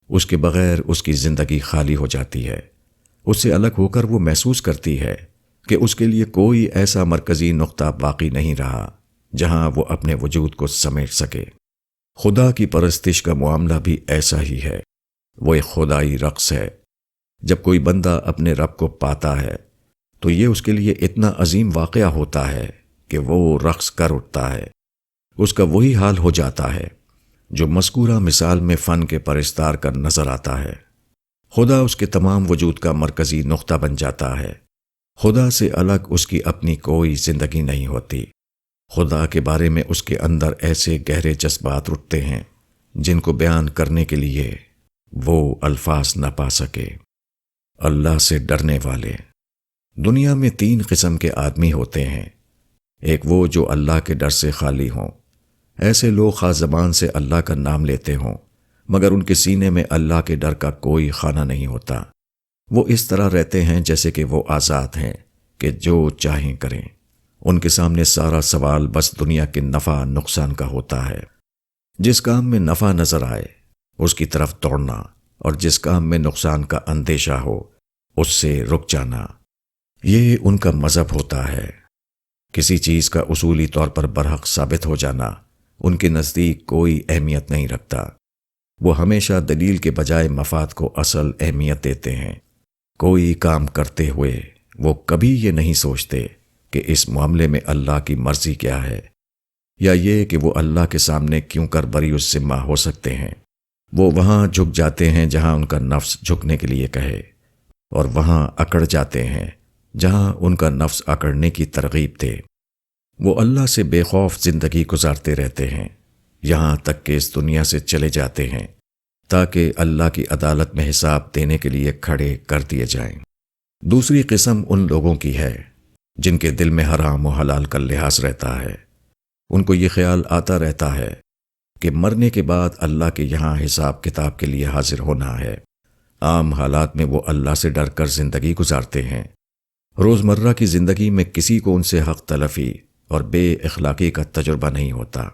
اس کے بغیر اس کی زندگی خالی ہو جاتی ہے۔ اس سے الگ ہو کر وہ محسوس کرتی ہے کہ اس کے لیے کوئی ایسا مرکزی نقطہ باقی نہیں رہا جہاں وہ اپنے وجود کو سمیٹ سکے۔ خدا کی پرستش کا معاملہ بھی ایسا ہی ہے۔ وہ ایک خدائی رقص ہے۔ جب کوئی بندہ اپنے رب کو پاتا ہے تو یہ اس کے لیے اتنا عظیم واقعہ ہوتا ہے کہ وہ رقص کر اٹھتا ہے۔ اس کا وہی حال ہو جاتا ہے جو مذکورہ مثال میں فن کے پرستار کا نظر آتا ہے۔ خدا اس کے تمام وجود کا مرکزی نقطہ بن جاتا ہے۔ خدا سے الگ اس کی اپنی کوئی زندگی نہیں ہوتی۔ خدا کے بارے میں اس کے اندر ایسے گہرے جذبات اٹھتے ہیں جن کو بیان کرنے کے لیے وہ الفاظ نہ پا سکے۔ اللہ سے ڈرنے والے۔ دنیا میں 3 قسم کے آدمی ہوتے ہیں۔ ایک وہ جو اللہ کے ڈر سے خالی ہوں۔ ایسے لوگ خاص زبان سے اللہ کا نام لیتے ہوں مگر ان کے سینے میں اللہ کے ڈر کا کوئی خانہ نہیں ہوتا۔ وہ اس طرح رہتے ہیں جیسے کہ وہ آزاد ہیں کہ جو چاہیں کریں۔ ان کے سامنے سارا سوال بس دنیا کے نفع نقصان کا ہوتا ہے۔ جس کام میں نفع نظر آئے اس کی طرف دوڑنا اور جس کام میں نقصان کا اندیشہ ہو اس سے رک جانا، یہ ان کا مذہب ہوتا ہے۔ کسی چیز کا اصولی طور پر برحق ثابت ہو جانا ان کے نزدیک کوئی اہمیت نہیں رکھتا۔ وہ ہمیشہ دلیل کے بجائے مفاد کو اصل اہمیت دیتے ہیں۔ کوئی کام کرتے ہوئے وہ کبھی یہ نہیں سوچتے کہ اس معاملے میں اللہ کی مرضی کیا ہے یا یہ کہ وہ اللہ کے سامنے کیوں کر بری الذمہ ہو سکتے ہیں۔ وہ وہاں جھک جاتے ہیں جہاں ان کا نفس جھکنے کے لیے کہے اور وہاں اکڑ جاتے ہیں جہاں ان کا نفس اکڑنے کی ترغیب دے۔ وہ اللہ سے بے خوف زندگی گزارتے رہتے ہیں یہاں تک کہ اس دنیا سے چلے جاتے ہیں تاکہ اللہ کی عدالت میں حساب دینے کے لیے کھڑے کر دیے جائیں۔ دوسری قسم ان لوگوں کی ہے جن کے دل میں حرام و حلال کا لحاظ رہتا ہے۔ ان کو یہ خیال آتا رہتا ہے کہ مرنے کے بعد اللہ کے یہاں حساب کتاب کے لیے حاضر ہونا ہے۔ عام حالات میں وہ اللہ سے ڈر کر زندگی گزارتے ہیں۔ روزمرہ کی زندگی میں کسی کو ان سے حق تلفی اور بے اخلاقی کا تجربہ نہیں ہوتا،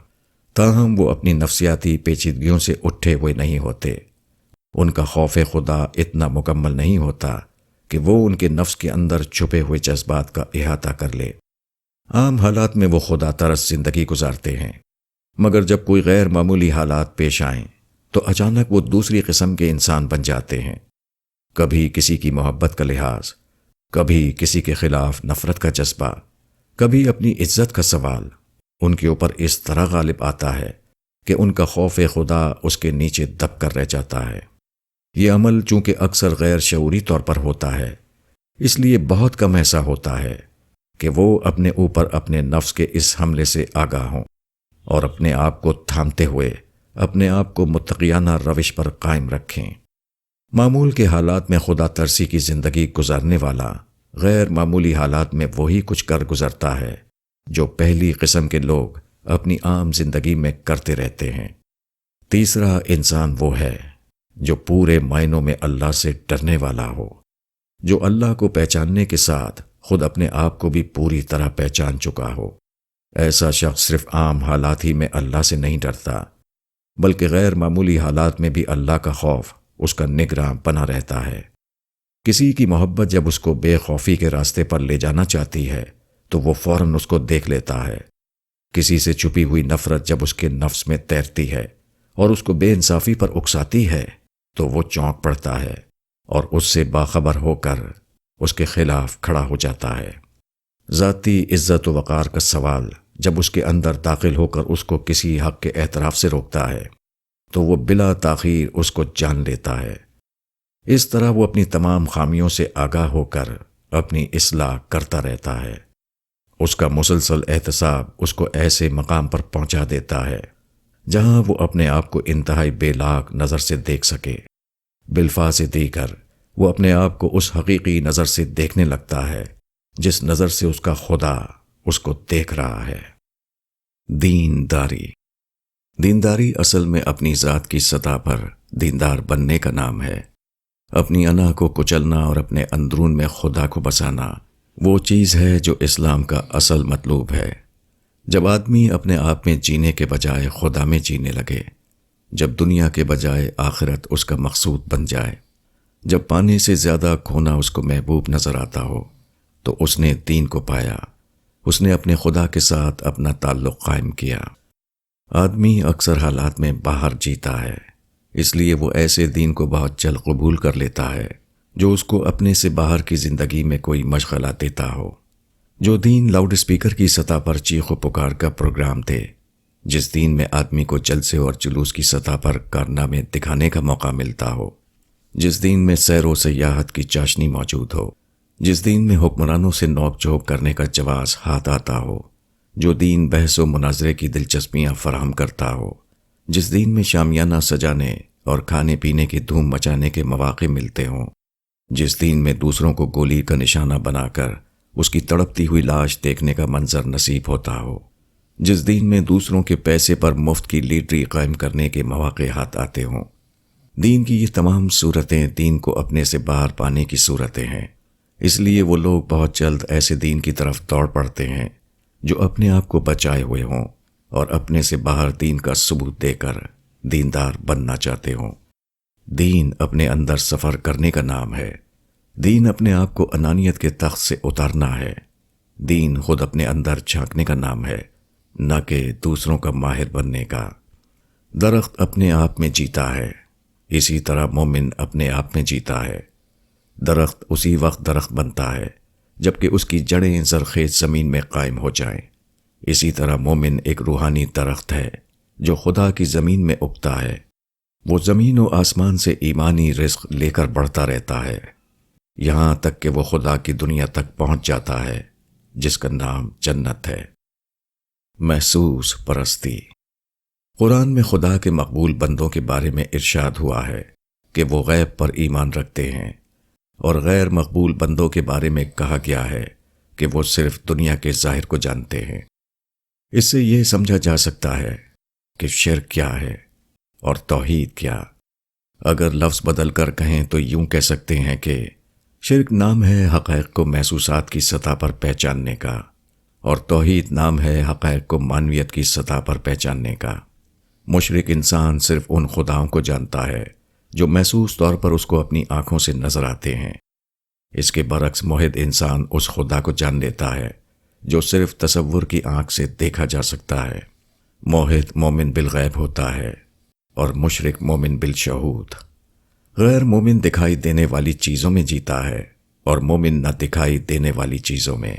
تاہم وہ اپنی نفسیاتی پیچیدگیوں سے اٹھے ہوئے نہیں ہوتے۔ ان کا خوف خدا اتنا مکمل نہیں ہوتا کہ وہ ان کے نفس کے اندر چھپے ہوئے جذبات کا احاطہ کر لے۔ عام حالات میں وہ خدا ترس زندگی گزارتے ہیں، مگر جب کوئی غیر معمولی حالات پیش آئیں تو اچانک وہ دوسری قسم کے انسان بن جاتے ہیں۔ کبھی کسی کی محبت کا لحاظ، کبھی کسی کے خلاف نفرت کا جذبہ، کبھی اپنی عزت کا سوال ان کے اوپر اس طرح غالب آتا ہے کہ ان کا خوف خدا اس کے نیچے دب کر رہ جاتا ہے۔ یہ عمل چونکہ اکثر غیر شعوری طور پر ہوتا ہے، اس لیے بہت کم ایسا ہوتا ہے کہ وہ اپنے اوپر اپنے نفس کے اس حملے سے آگاہ ہوں اور اپنے آپ کو تھامتے ہوئے اپنے آپ کو متقیانہ روش پر قائم رکھیں۔ معمول کے حالات میں خدا ترسی کی زندگی گزارنے والا غیر معمولی حالات میں وہی کچھ کر گزرتا ہے جو پہلی قسم کے لوگ اپنی عام زندگی میں کرتے رہتے ہیں۔ تیسرا انسان وہ ہے جو پورے معنوں میں اللہ سے ڈرنے والا ہو، جو اللہ کو پہچاننے کے ساتھ خود اپنے آپ کو بھی پوری طرح پہچان چکا ہو۔ ایسا شخص صرف عام حالات ہی میں اللہ سے نہیں ڈرتا، بلکہ غیر معمولی حالات میں بھی اللہ کا خوف اس کا نگراں بنا رہتا ہے۔ کسی کی محبت جب اس کو بے خوفی کے راستے پر لے جانا چاہتی ہے تو وہ فوراً اس کو دیکھ لیتا ہے۔ کسی سے چھپی ہوئی نفرت جب اس کے نفس میں تیرتی ہے اور اس کو بے انصافی پر اکساتی ہے تو وہ چونک پڑتا ہے اور اس سے باخبر ہو کر اس کے خلاف کھڑا ہو جاتا ہے۔ ذاتی عزت و وقار کا سوال جب اس کے اندر داخل ہو کر اس کو کسی حق کے اعتراف سے روکتا ہے تو وہ بلا تاخیر اس کو جان لیتا ہے۔ اس طرح وہ اپنی تمام خامیوں سے آگاہ ہو کر اپنی اصلاح کرتا رہتا ہے۔ اس کا مسلسل احتساب اس کو ایسے مقام پر پہنچا دیتا ہے جہاں وہ اپنے آپ کو انتہائی بے لاگ نظر سے دیکھ سکے۔ بالفاظ دیگر وہ اپنے آپ کو اس حقیقی نظر سے دیکھنے لگتا ہے جس نظر سے اس کا خدا اس کو دیکھ رہا ہے۔ دینداری اصل میں اپنی ذات کی سطح پر دیندار بننے کا نام ہے۔ اپنی انا کو کچلنا اور اپنے اندرون میں خدا کو بسانا وہ چیز ہے جو اسلام کا اصل مطلوب ہے۔ جب آدمی اپنے آپ میں جینے کے بجائے خدا میں جینے لگے، جب دنیا کے بجائے آخرت اس کا مقصود بن جائے، جب پانے سے زیادہ کھونا اس کو محبوب نظر آتا ہو، تو اس نے دین کو پایا، اس نے اپنے خدا کے ساتھ اپنا تعلق قائم کیا۔ آدمی اکثر حالات میں باہر جیتا ہے، اس لیے وہ ایسے دین کو بہت جلد قبول کر لیتا ہے جو اس کو اپنے سے باہر کی زندگی میں کوئی مشغلہ دیتا ہو۔ جو دین لاؤڈ اسپیکر کی سطح پر چیخ و پکار کا پروگرام تھے، جس دین میں آدمی کو جلسے اور جلوس کی سطح پر کارنامے دکھانے کا موقع ملتا ہو، جس دین میں سیر و سیاحت کی چاشنی موجود ہو، جس دین میں حکمرانوں سے نوک جھوک کرنے کا جواز ہاتھ آتا ہو، جو دین بحث و مناظرے کی دلچسپیاں فراہم کرتا ہو، جس دین میں شامیانہ سجانے اور کھانے پینے کی دھوم مچانے کے مواقع ملتے ہوں، جس دین میں دوسروں کو گولی کا نشانہ بنا کر اس کی تڑپتی ہوئی لاش دیکھنے کا منظر نصیب ہوتا ہو، جس دین میں دوسروں کے پیسے پر مفت کی لیڈری قائم کرنے کے مواقع ہاتھ آتے ہوں۔ دین کی یہ تمام صورتیں دین کو اپنے سے باہر پانے کی صورتیں ہیں، اس لیے وہ لوگ بہت جلد ایسے دین کی طرف دوڑ پڑتے ہیں جو اپنے آپ کو بچائے ہوئے ہوں اور اپنے سے باہر دین کا ثبوت دے کر دیندار بننا چاہتے ہوں۔ دین اپنے اندر سفر کرنے کا نام ہے۔ دین اپنے آپ کو انانیت کے تخت سے اتارنا ہے۔ دین خود اپنے اندر جھانکنے کا نام ہے، نہ کہ دوسروں کا ماہر بننے کا۔ درخت اپنے آپ میں جیتا ہے، اسی طرح مومن اپنے آپ میں جیتا ہے۔ درخت اسی وقت درخت بنتا ہے جبکہ اس کی جڑیں زرخیز زمین میں قائم ہو جائیں۔ اسی طرح مومن ایک روحانی درخت ہے جو خدا کی زمین میں اگتا ہے۔ وہ زمین و آسمان سے ایمانی رزق لے کر بڑھتا رہتا ہے، یہاں تک کہ وہ خدا کی دنیا تک پہنچ جاتا ہے جس کا نام جنت ہے۔ محسوس پرستی۔ قرآن میں خدا کے مقبول بندوں کے بارے میں ارشاد ہوا ہے کہ وہ غیب پر ایمان رکھتے ہیں، اور غیر مقبول بندوں کے بارے میں کہا گیا ہے کہ وہ صرف دنیا کے ظاہر کو جانتے ہیں۔ اس سے یہ سمجھا جا سکتا ہے کہ شرک کیا ہے اور توحید کیا۔ اگر لفظ بدل کر کہیں تو یوں کہہ سکتے ہیں کہ شرک نام ہے حقائق کو محسوسات کی سطح پر پہچاننے کا، اور توحید نام ہے حقائق کو معنویت کی سطح پر پہچاننے کا۔ مشرک انسان صرف ان خداؤں کو جانتا ہے جو محسوس طور پر اس کو اپنی آنکھوں سے نظر آتے ہیں۔ اس کے برعکس موحد انسان اس خدا کو جان لیتا ہے جو صرف تصور کی آنکھ سے دیکھا جا سکتا ہے۔ موحد مومن بالغیب ہوتا ہے اور مشرک مومن بالشہود۔ غیر مومن دکھائی دینے والی چیزوں میں جیتا ہے اور مومن نہ دکھائی دینے والی چیزوں میں۔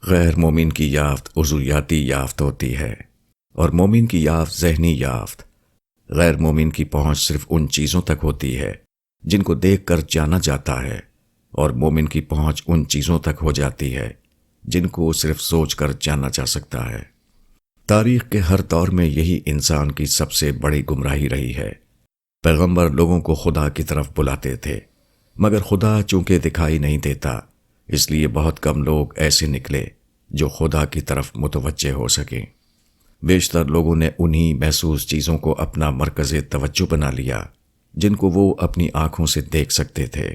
غیر مومن کی یافت عضویاتی یافت ہوتی ہے اور مومن کی یافت ذہنی یافت۔ غیر مومن کی پہنچ صرف ان چیزوں تک ہوتی ہے جن کو دیکھ کر جانا جاتا ہے، اور مومن کی پہنچ ان چیزوں تک ہو جاتی ہے جن کو صرف سوچ کر جانا جا سکتا ہے۔ تاریخ کے ہر دور میں یہی انسان کی سب سے بڑی گمراہی رہی ہے۔ پیغمبر لوگوں کو خدا کی طرف بلاتے تھے، مگر خدا چونکہ دکھائی نہیں دیتا، اس لیے بہت کم لوگ ایسے نکلے جو خدا کی طرف متوجہ ہو سکیں۔ بیشتر لوگوں نے انہی محسوس چیزوں کو اپنا مرکز توجہ بنا لیا جن کو وہ اپنی آنکھوں سے دیکھ سکتے تھے۔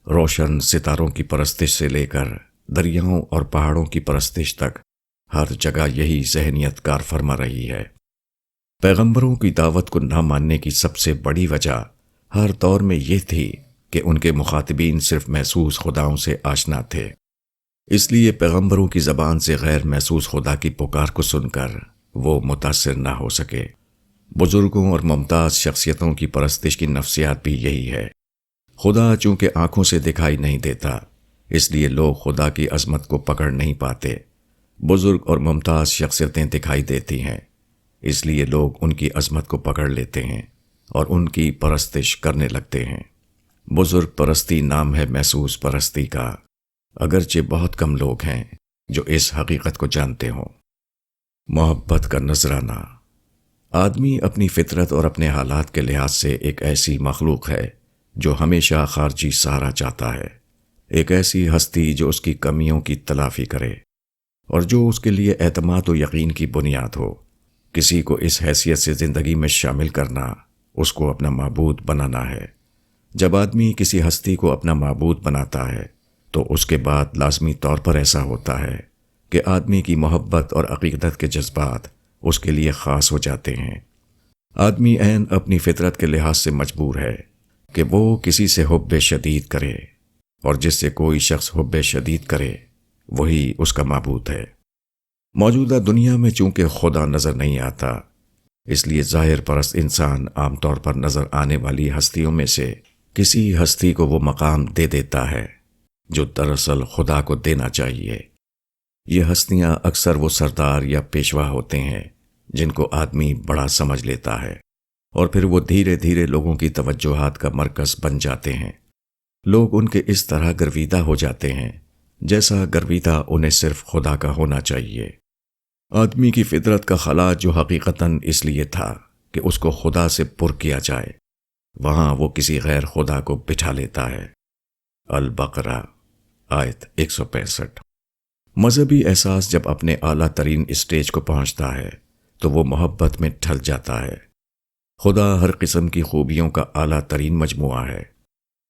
روشن ستاروں کی پرستش سے لے کر دریاؤں اور پہاڑوں کی پرستش تک ہر جگہ یہی ذہنیت کار فرما رہی ہے۔ پیغمبروں کی دعوت کو نہ ماننے کی سب سے بڑی وجہ ہر دور میں یہ تھی کہ ان کے مخاطبین صرف محسوس خداؤں سے آشنا تھے، اس لیے پیغمبروں کی زبان سے غیر محسوس خدا کی پکار کو سن کر وہ متاثر نہ ہو سکے۔ بزرگوں اور ممتاز شخصیتوں کی پرستش کی نفسیات بھی یہی ہے۔ خدا چونکہ آنکھوں سے دکھائی نہیں دیتا، اس لیے لوگ خدا کی عظمت کو پکڑ نہیں پاتے۔ بزرگ اور ممتاز شخصیتیں دکھائی دیتی ہیں، اس لیے لوگ ان کی عظمت کو پکڑ لیتے ہیں اور ان کی پرستش کرنے لگتے ہیں۔ بزرگ پرستی نام ہے محسوس پرستی کا، اگرچہ بہت کم لوگ ہیں جو اس حقیقت کو جانتے ہوں۔ محبت کا نذرانہ۔ آدمی اپنی فطرت اور اپنے حالات کے لحاظ سے ایک ایسی مخلوق ہے جو ہمیشہ خارجی سہارا چاہتا ہے، ایک ایسی ہستی جو اس کی کمیوں کی تلافی کرے اور جو اس کے لیے اعتماد و یقین کی بنیاد ہو۔ کسی کو اس حیثیت سے زندگی میں شامل کرنا اس کو اپنا معبود بنانا ہے۔ جب آدمی کسی ہستی کو اپنا معبود بناتا ہے تو اس کے بعد لازمی طور پر ایسا ہوتا ہے کہ آدمی کی محبت اور عقیدت کے جذبات اس کے لیے خاص ہو جاتے ہیں۔ آدمی عین اپنی فطرت کے لحاظ سے مجبور ہے کہ وہ کسی سے حب شدید کرے، اور جس سے کوئی شخص حب شدید کرے وہی اس کا معبود ہے۔ موجودہ دنیا میں چونکہ خدا نظر نہیں آتا، اس لیے ظاہر پرست انسان عام طور پر نظر آنے والی ہستیوں میں سے کسی ہستی کو وہ مقام دے دیتا ہے جو دراصل خدا کو دینا چاہیے۔ یہ ہستیاں اکثر وہ سردار یا پیشوا ہوتے ہیں جن کو آدمی بڑا سمجھ لیتا ہے، اور پھر وہ دھیرے دھیرے لوگوں کی توجہات کا مرکز بن جاتے ہیں۔ لوگ ان کے اس طرح گرویدہ ہو جاتے ہیں جیسا گرویدہ انہیں صرف خدا کا ہونا چاہیے۔ آدمی کی فطرت کا خلا جو حقیقتاً اس لیے تھا کہ اس کو خدا سے پر کیا جائے، وہاں وہ کسی غیر خدا کو بٹھا لیتا ہے۔ البقرہ آیت 165۔ مذہبی احساس جب اپنے اعلیٰ ترین اسٹیج کو پہنچتا ہے تو وہ محبت میں ڈھل جاتا ہے۔ خدا ہر قسم کی خوبیوں کا اعلیٰ ترین مجموعہ ہے۔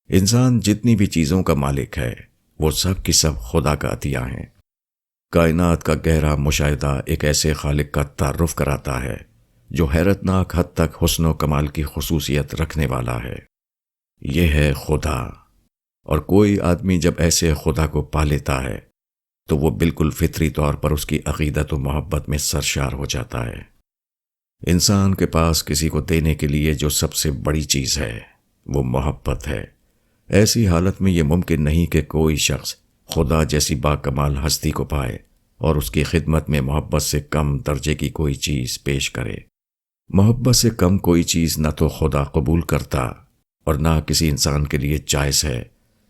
انسان جتنی بھی چیزوں کا مالک ہے وہ سب کی سب خدا کا عطیہ ہیں۔ کائنات کا گہرا مشاہدہ ایک ایسے خالق کا تعارف کراتا ہے جو حیرت ناک حد تک حسن و کمال کی خصوصیت رکھنے والا ہے۔ یہ ہے خدا، اور کوئی آدمی جب ایسے خدا کو پا لیتا ہے تو وہ بالکل فطری طور پر اس کی عقیدت و محبت میں سرشار ہو جاتا ہے۔ انسان کے پاس کسی کو دینے کے لیے جو سب سے بڑی چیز ہے وہ محبت ہے۔ ایسی حالت میں یہ ممکن نہیں کہ کوئی شخص خدا جیسی باکمال ہستی کو پائے اور اس کی خدمت میں محبت سے کم درجے کی کوئی چیز پیش کرے۔ محبت سے کم کوئی چیز نہ تو خدا قبول کرتا اور نہ کسی انسان کے لیے جائز ہے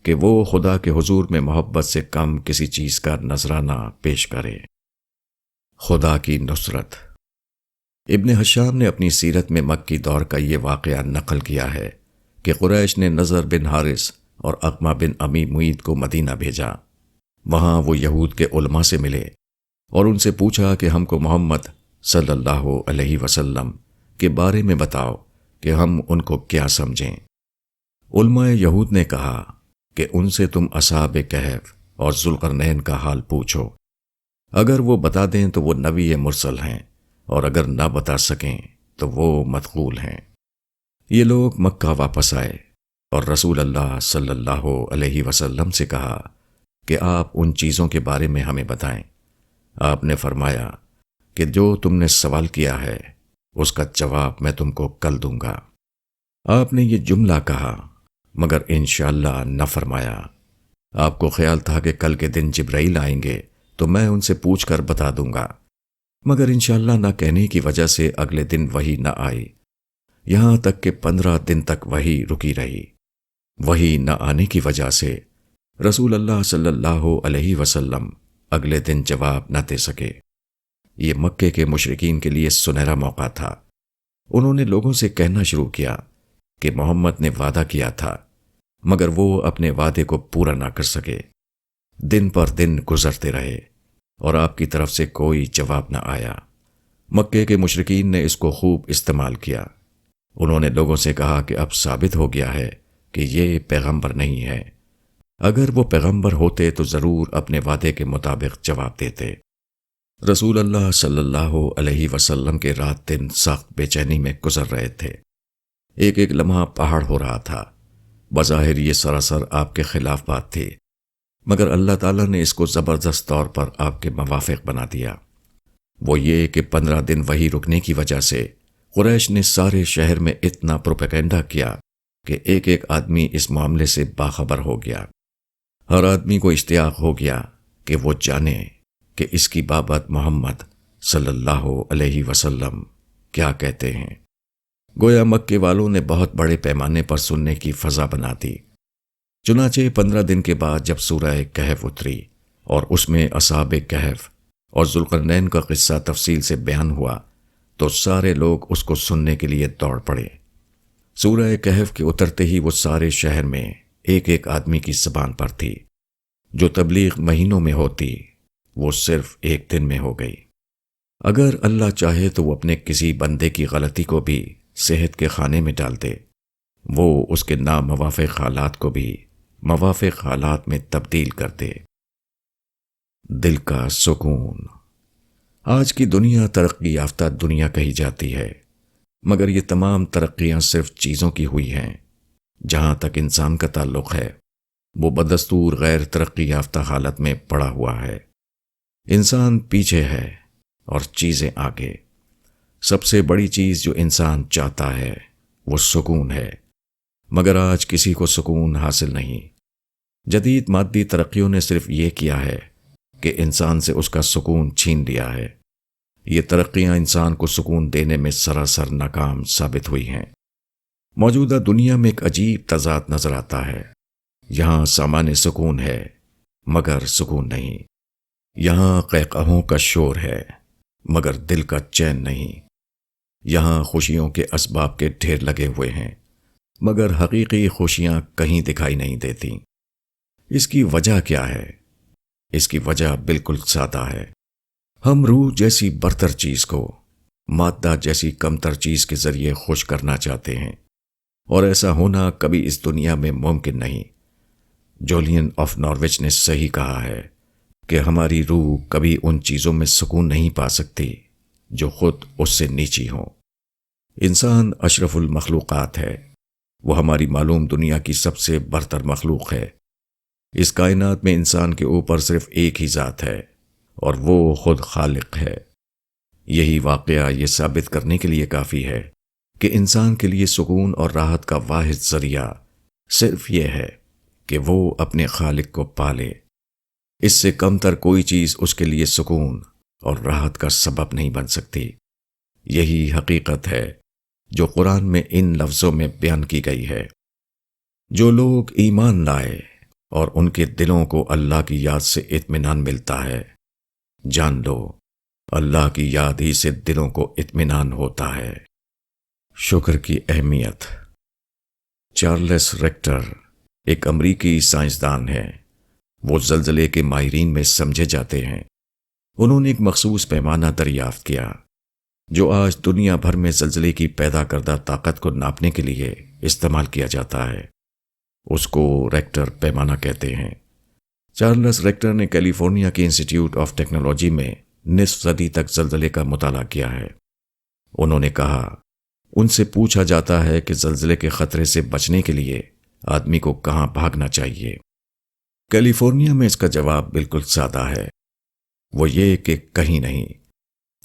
کہ وہ خدا کے حضور میں محبت سے کم کسی چیز کا نذرانہ پیش کرے۔ خدا کی نصرت۔ ابن حشام نے اپنی سیرت میں مکی دور کا یہ واقعہ نقل کیا ہے کہ قریش نے نضر بن حارث اور اقمہ بن امی معید کو مدینہ بھیجا۔ وہاں وہ یہود کے علماء سے ملے اور ان سے پوچھا کہ ہم کو محمد صلی اللہ علیہ وسلم کے بارے میں بتاؤ کہ ہم ان کو کیا سمجھیں۔ علماء یہود نے کہا کہ ان سے تم اصحاب کہف اور ذوالقرنین کا حال پوچھو، اگر وہ بتا دیں تو وہ نبی مرسل ہیں، اور اگر نہ بتا سکیں تو وہ مدخول ہیں۔ یہ لوگ مکہ واپس آئے اور رسول اللہ صلی اللہ علیہ وسلم سے کہا کہ آپ ان چیزوں کے بارے میں ہمیں بتائیں۔ آپ نے فرمایا کہ جو تم نے سوال کیا ہے اس کا جواب میں تم کو کل دوں گا۔ آپ نے یہ جملہ کہا مگر انشاءاللہ نہ فرمایا۔ آپ کو خیال تھا کہ کل کے دن جبرائیل آئیں گے تو میں ان سے پوچھ کر بتا دوں گا، مگر انشاءاللہ نہ کہنے کی وجہ سے اگلے دن وحی نہ آئی، یہاں تک کہ 15 دن تک وحی رکی رہی۔ وحی نہ آنے کی وجہ سے رسول اللہ صلی اللہ علیہ وسلم اگلے دن جواب نہ دے سکے۔ یہ مکے کے مشرکین کے لیے سنہرا موقع تھا۔ انہوں نے لوگوں سے کہنا شروع کیا کہ محمد نے وعدہ کیا تھا، مگر وہ اپنے وعدے کو پورا نہ کر سکے۔ دن پر دن گزرتے رہے اور آپ کی طرف سے کوئی جواب نہ آیا۔ مکے کے مشرکین نے اس کو خوب استعمال کیا۔ انہوں نے لوگوں سے کہا کہ اب ثابت ہو گیا ہے کہ یہ پیغمبر نہیں ہے۔ اگر وہ پیغمبر ہوتے تو ضرور اپنے وعدے کے مطابق جواب دیتے۔ رسول اللہ صلی اللہ علیہ وسلم کے رات دن سخت بے چینی میں گزر رہے تھے۔ ایک ایک لمحہ پہاڑ ہو رہا تھا۔ بظاہر یہ سراسر آپ کے خلاف بات تھی، مگر اللہ تعالیٰ نے اس کو زبردست طور پر آپ کے موافق بنا دیا۔ وہ یہ کہ 15 دن وحی رکنے کی وجہ سے قریش نے سارے شہر میں اتنا پروپیگنڈا کیا کہ ایک ایک آدمی اس معاملے سے باخبر ہو گیا۔ ہر آدمی کو اشتیاق ہو گیا کہ وہ جانے کہ اس کی بابت محمد صلی اللہ علیہ وسلم کیا کہتے ہیں۔ گویا مکے والوں نے بہت بڑے پیمانے پر سننے کی فضا بنا دی۔ چنانچہ 15 دن کے بعد جب سورہ کہف اتری اور اس میں اصحاب کہف اور ذوالقرنین کا قصہ تفصیل سے بیان ہوا تو سارے لوگ اس کو سننے کے لیے دوڑ پڑے۔ سورہ کہف کے اترتے ہی وہ سارے شہر میں ایک ایک آدمی کی زبان پر تھی۔ جو تبلیغ مہینوں میں ہوتی وہ صرف ایک دن میں ہو گئی۔ اگر اللہ چاہے تو وہ اپنے کسی بندے کی غلطی کو بھی صحت کے خانے میں ڈال دے، وہ اس کے ناموافق حالات کو بھی موافق حالات میں تبدیل کر دے۔ دل کا سکون۔ آج کی دنیا ترقی یافتہ دنیا کہی جاتی ہے، مگر یہ تمام ترقیاں صرف چیزوں کی ہوئی ہیں۔ جہاں تک انسان کا تعلق ہے وہ بدستور غیر ترقی یافتہ حالت میں پڑا ہوا ہے۔ انسان پیچھے ہے اور چیزیں آگے۔ سب سے بڑی چیز جو انسان چاہتا ہے وہ سکون ہے، مگر آج کسی کو سکون حاصل نہیں۔ جدید مادی ترقیوں نے صرف یہ کیا ہے کہ انسان سے اس کا سکون چھین لیا ہے۔ یہ ترقیاں انسان کو سکون دینے میں سراسر ناکام ثابت ہوئی ہیں۔ موجودہ دنیا میں ایک عجیب تضاد نظر آتا ہے۔ یہاں سامان سکون ہے مگر سکون نہیں۔ یہاں قہقہوں کا شور ہے مگر دل کا چین نہیں۔ یہاں خوشیوں کے اسباب کے ڈھیر لگے ہوئے ہیں مگر حقیقی خوشیاں کہیں دکھائی نہیں دیتی۔ اس کی وجہ کیا ہے؟ اس کی وجہ بالکل سادہ ہے۔ ہم روح جیسی برتر چیز کو مادہ جیسی کمتر چیز کے ذریعے خوش کرنا چاہتے ہیں، اور ایسا ہونا کبھی اس دنیا میں ممکن نہیں۔ جولین آف ناروچ نے صحیح کہا ہے کہ ہماری روح کبھی ان چیزوں میں سکون نہیں پا سکتی جو خود اس سے نیچی ہوں۔ انسان اشرف المخلوقات ہے۔ وہ ہماری معلوم دنیا کی سب سے برتر مخلوق ہے۔ اس کائنات میں انسان کے اوپر صرف ایک ہی ذات ہے اور وہ خود خالق ہے۔ یہی واقعہ یہ ثابت کرنے کے لیے کافی ہے کہ انسان کے لیے سکون اور راحت کا واحد ذریعہ صرف یہ ہے کہ وہ اپنے خالق کو پالے۔ اس سے کم تر کوئی چیز اس کے لیے سکون اور راحت کا سبب نہیں بن سکتی۔ یہی حقیقت ہے جو قرآن میں ان لفظوں میں بیان کی گئی ہے۔ جو لوگ ایمان لائے اور ان کے دلوں کو اللہ کی یاد سے اطمینان ملتا ہے، جان لو اللہ کی یاد ہی سے دلوں کو اطمینان ہوتا ہے۔ شکر کی اہمیت۔ چارلس ریکٹر ایک امریکی سائنسدان ہیں۔ وہ زلزلے کے ماہرین میں سمجھے جاتے ہیں۔ انہوں نے ایک مخصوص پیمانہ دریافت کیا جو آج دنیا بھر میں زلزلے کی پیدا کردہ طاقت کو ناپنے کے لیے استعمال کیا جاتا ہے۔ اس کو ریکٹر پیمانہ کہتے ہیں۔ چارلس ریکٹر نے کیلیفورنیا کے انسٹی ٹیوٹ آف ٹیکنالوجی میں نصف صدی تک زلزلے کا مطالعہ کیا ہے۔ انہوں نے کہا، ان سے پوچھا جاتا ہے کہ زلزلے کے خطرے سے بچنے کے لیے آدمی کو کہاں بھاگنا چاہیے۔ کیلیفورنیا میں اس کا جواب بالکل سادہ ہے، وہ یہ کہ کہیں نہیں۔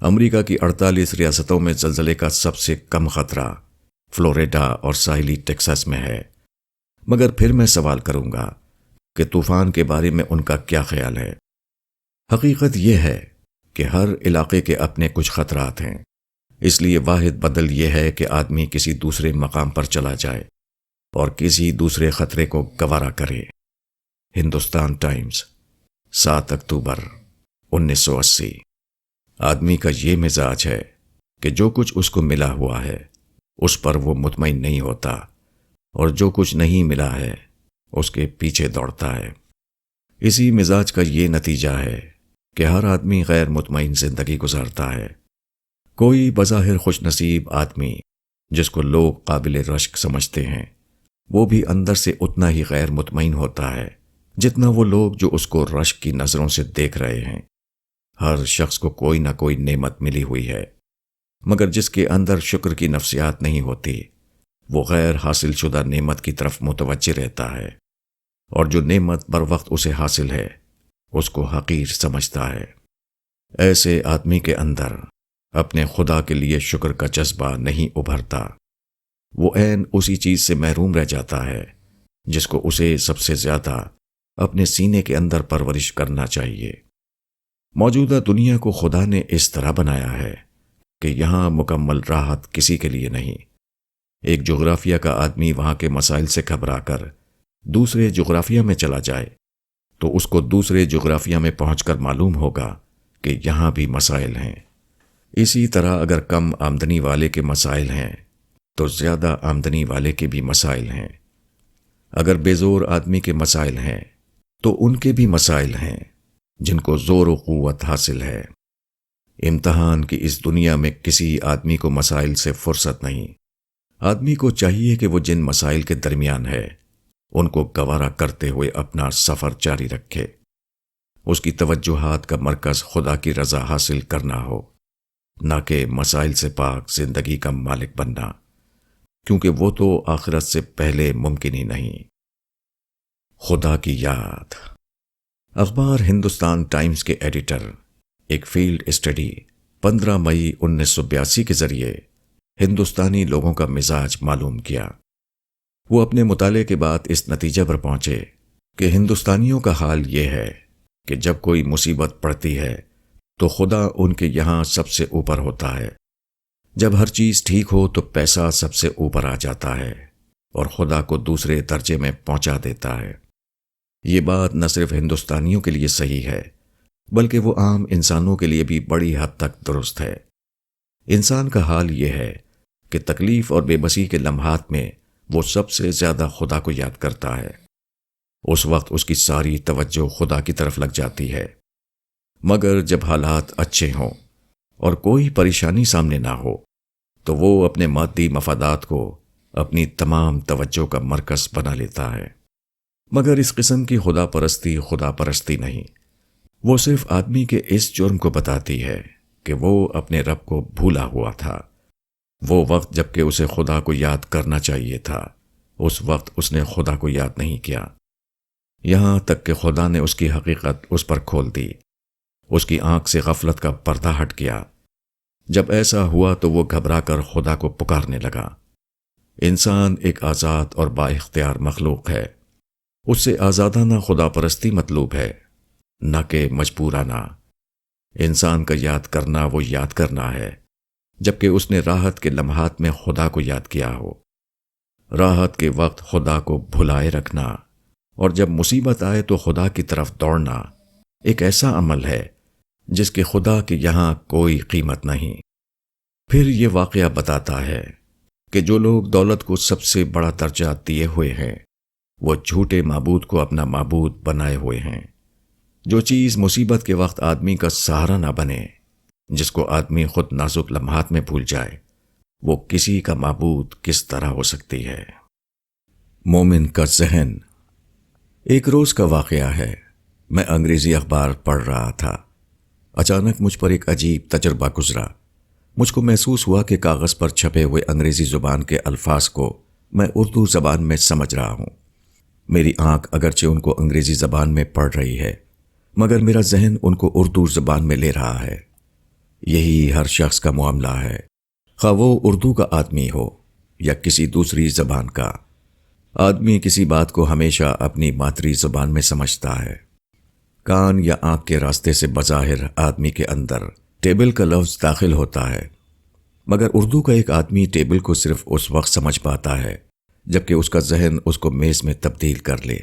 امریکہ کی 48 ریاستوں میں زلزلے کا سب سے کم خطرہ فلوریڈا اور ساحلی ٹیکساس میں ہے۔ مگر پھر میں سوال کروں گا کہ طوفان کے بارے میں ان کا کیا خیال ہے؟ حقیقت یہ ہے کہ ہر علاقے کے اپنے کچھ خطرات ہیں، اس لیے واحد بدل یہ ہے کہ آدمی کسی دوسرے مقام پر چلا جائے اور کسی دوسرے خطرے کو گوارا کرے۔ ہندوستان ٹائمز، 7 اکتوبر 1980۔ آدمی کا یہ مزاج ہے کہ جو کچھ اس کو ملا ہوا ہے اس پر وہ مطمئن نہیں ہوتا، اور جو کچھ نہیں ملا ہے اس کے پیچھے دوڑتا ہے۔ اسی مزاج کا یہ نتیجہ ہے کہ ہر آدمی غیر مطمئن زندگی گزارتا ہے۔ کوئی بظاہر خوش نصیب آدمی جس کو لوگ قابل رشک سمجھتے ہیں، وہ بھی اندر سے اتنا ہی غیر مطمئن ہوتا ہے جتنا وہ لوگ جو اس کو رشک کی نظروں سے دیکھ رہے ہیں۔ ہر شخص کو کوئی نہ کوئی نعمت ملی ہوئی ہے، مگر جس کے اندر شکر کی نفسیات نہیں ہوتی وہ غیر حاصل شدہ نعمت کی طرف متوجہ رہتا ہے، اور جو نعمت بر وقت اسے حاصل ہے اس کو حقیر سمجھتا ہے۔ ایسے آدمی کے اندر اپنے خدا کے لیے شکر کا جذبہ نہیں ابھرتا، وہ عین اسی چیز سے محروم رہ جاتا ہے جس کو اسے سب سے زیادہ اپنے سینے کے اندر پرورش کرنا چاہیے۔ موجودہ دنیا کو خدا نے اس طرح بنایا ہے کہ یہاں مکمل راحت کسی کے لیے نہیں۔ ایک جغرافیہ کا آدمی وہاں کے مسائل سے گھبرا کر دوسرے جغرافیہ میں چلا جائے تو اس کو دوسرے جغرافیہ میں پہنچ کر معلوم ہوگا کہ یہاں بھی مسائل ہیں۔ اسی طرح اگر کم آمدنی والے کے مسائل ہیں تو زیادہ آمدنی والے کے بھی مسائل ہیں۔ اگر بے زور آدمی کے مسائل ہیں تو ان کے بھی مسائل ہیں جن کو زور و قوت حاصل ہے۔ امتحان کی اس دنیا میں کسی آدمی کو مسائل سے فرصت نہیں۔ آدمی کو چاہیے کہ وہ جن مسائل کے درمیان ہے ان کو گوارا کرتے ہوئے اپنا سفر جاری رکھے۔ اس کی توجہات کا مرکز خدا کی رضا حاصل کرنا ہو، نہ کہ مسائل سے پاک زندگی کا مالک بننا، کیونکہ وہ تو آخرت سے پہلے ممکن ہی نہیں۔ خدا کی یاد۔ اخبار ہندوستان ٹائمز کے ایڈیٹر ایک فیلڈ اسٹڈی 15 مئی 1982 کے ذریعے ہندوستانی لوگوں کا مزاج معلوم کیا۔ وہ اپنے مطالعے کے بعد اس نتیجے پر پہنچے کہ ہندوستانیوں کا حال یہ ہے کہ جب کوئی مصیبت پڑتی ہے تو خدا ان کے یہاں سب سے اوپر ہوتا ہے، جب ہر چیز ٹھیک ہو تو پیسہ سب سے اوپر آ جاتا ہے اور خدا کو دوسرے درجے میں پہنچا دیتا ہے۔ یہ بات نہ صرف ہندوستانیوں کے لیے صحیح ہے بلکہ وہ عام انسانوں کے لیے بھی بڑی حد تک درست ہے۔ انسان کا حال یہ ہے کہ تکلیف اور بے بسی کے لمحات میں وہ سب سے زیادہ خدا کو یاد کرتا ہے۔ اس وقت اس کی ساری توجہ خدا کی طرف لگ جاتی ہے، مگر جب حالات اچھے ہوں اور کوئی پریشانی سامنے نہ ہو تو وہ اپنے مادی مفادات کو اپنی تمام توجہ کا مرکز بنا لیتا ہے۔ مگر اس قسم کی خدا پرستی نہیں، وہ صرف آدمی کے اس جرم کو بتاتی ہے کہ وہ اپنے رب کو بھولا ہوا تھا۔ وہ وقت جب کہ اسے خدا کو یاد کرنا چاہیے تھا، اس وقت اس نے خدا کو یاد نہیں کیا، یہاں تک کہ خدا نے اس کی حقیقت اس پر کھول دی، اس کی آنکھ سے غفلت کا پردہ ہٹ گیا۔ جب ایسا ہوا تو وہ گھبرا کر خدا کو پکارنے لگا۔ انسان ایک آزاد اور با اختیار مخلوق ہے، اس سے آزادانہ خدا پرستی مطلوب ہے، نہ کہ مجبورانہ۔ انسان کا یاد کرنا وہ یاد کرنا ہے جبکہ اس نے راحت کے لمحات میں خدا کو یاد کیا ہو۔ راحت کے وقت خدا کو بھلائے رکھنا اور جب مصیبت آئے تو خدا کی طرف دوڑنا ایک ایسا عمل ہے جس کے خدا کے یہاں کوئی قیمت نہیں۔ پھر یہ واقعہ بتاتا ہے کہ جو لوگ دولت کو سب سے بڑا درجہ دیے ہوئے ہیں وہ جھوٹے معبود کو اپنا معبود بنائے ہوئے ہیں۔ جو چیز مصیبت کے وقت آدمی کا سہارا نہ بنے، جس کو آدمی خود نازک لمحات میں بھول جائے، وہ کسی کا معبود کس طرح ہو سکتی ہے؟ مومن کا ذہن۔ ایک روز کا واقعہ ہے، میں انگریزی اخبار پڑھ رہا تھا۔ اچانک مجھ پر ایک عجیب تجربہ گزرا۔ مجھ کو محسوس ہوا کہ کاغذ پر چھپے ہوئے انگریزی زبان کے الفاظ کو میں اردو زبان میں سمجھ رہا ہوں۔ میری آنکھ اگرچہ ان کو انگریزی زبان میں پڑھ رہی ہے، مگر میرا ذہن ان کو اردو زبان میں لے رہا ہے۔ یہی ہر شخص کا معاملہ ہے، خواہ وہ اردو کا آدمی ہو یا کسی دوسری زبان کا۔ آدمی کسی بات کو ہمیشہ اپنی مادری زبان میں سمجھتا ہے۔ کان یا آنکھ کے راستے سے بظاہر آدمی کے اندر ٹیبل کا لفظ داخل ہوتا ہے، مگر اردو کا ایک آدمی ٹیبل کو صرف اس وقت سمجھ پاتا ہے جبکہ اس کا ذہن اس کو میز میں تبدیل کر لے۔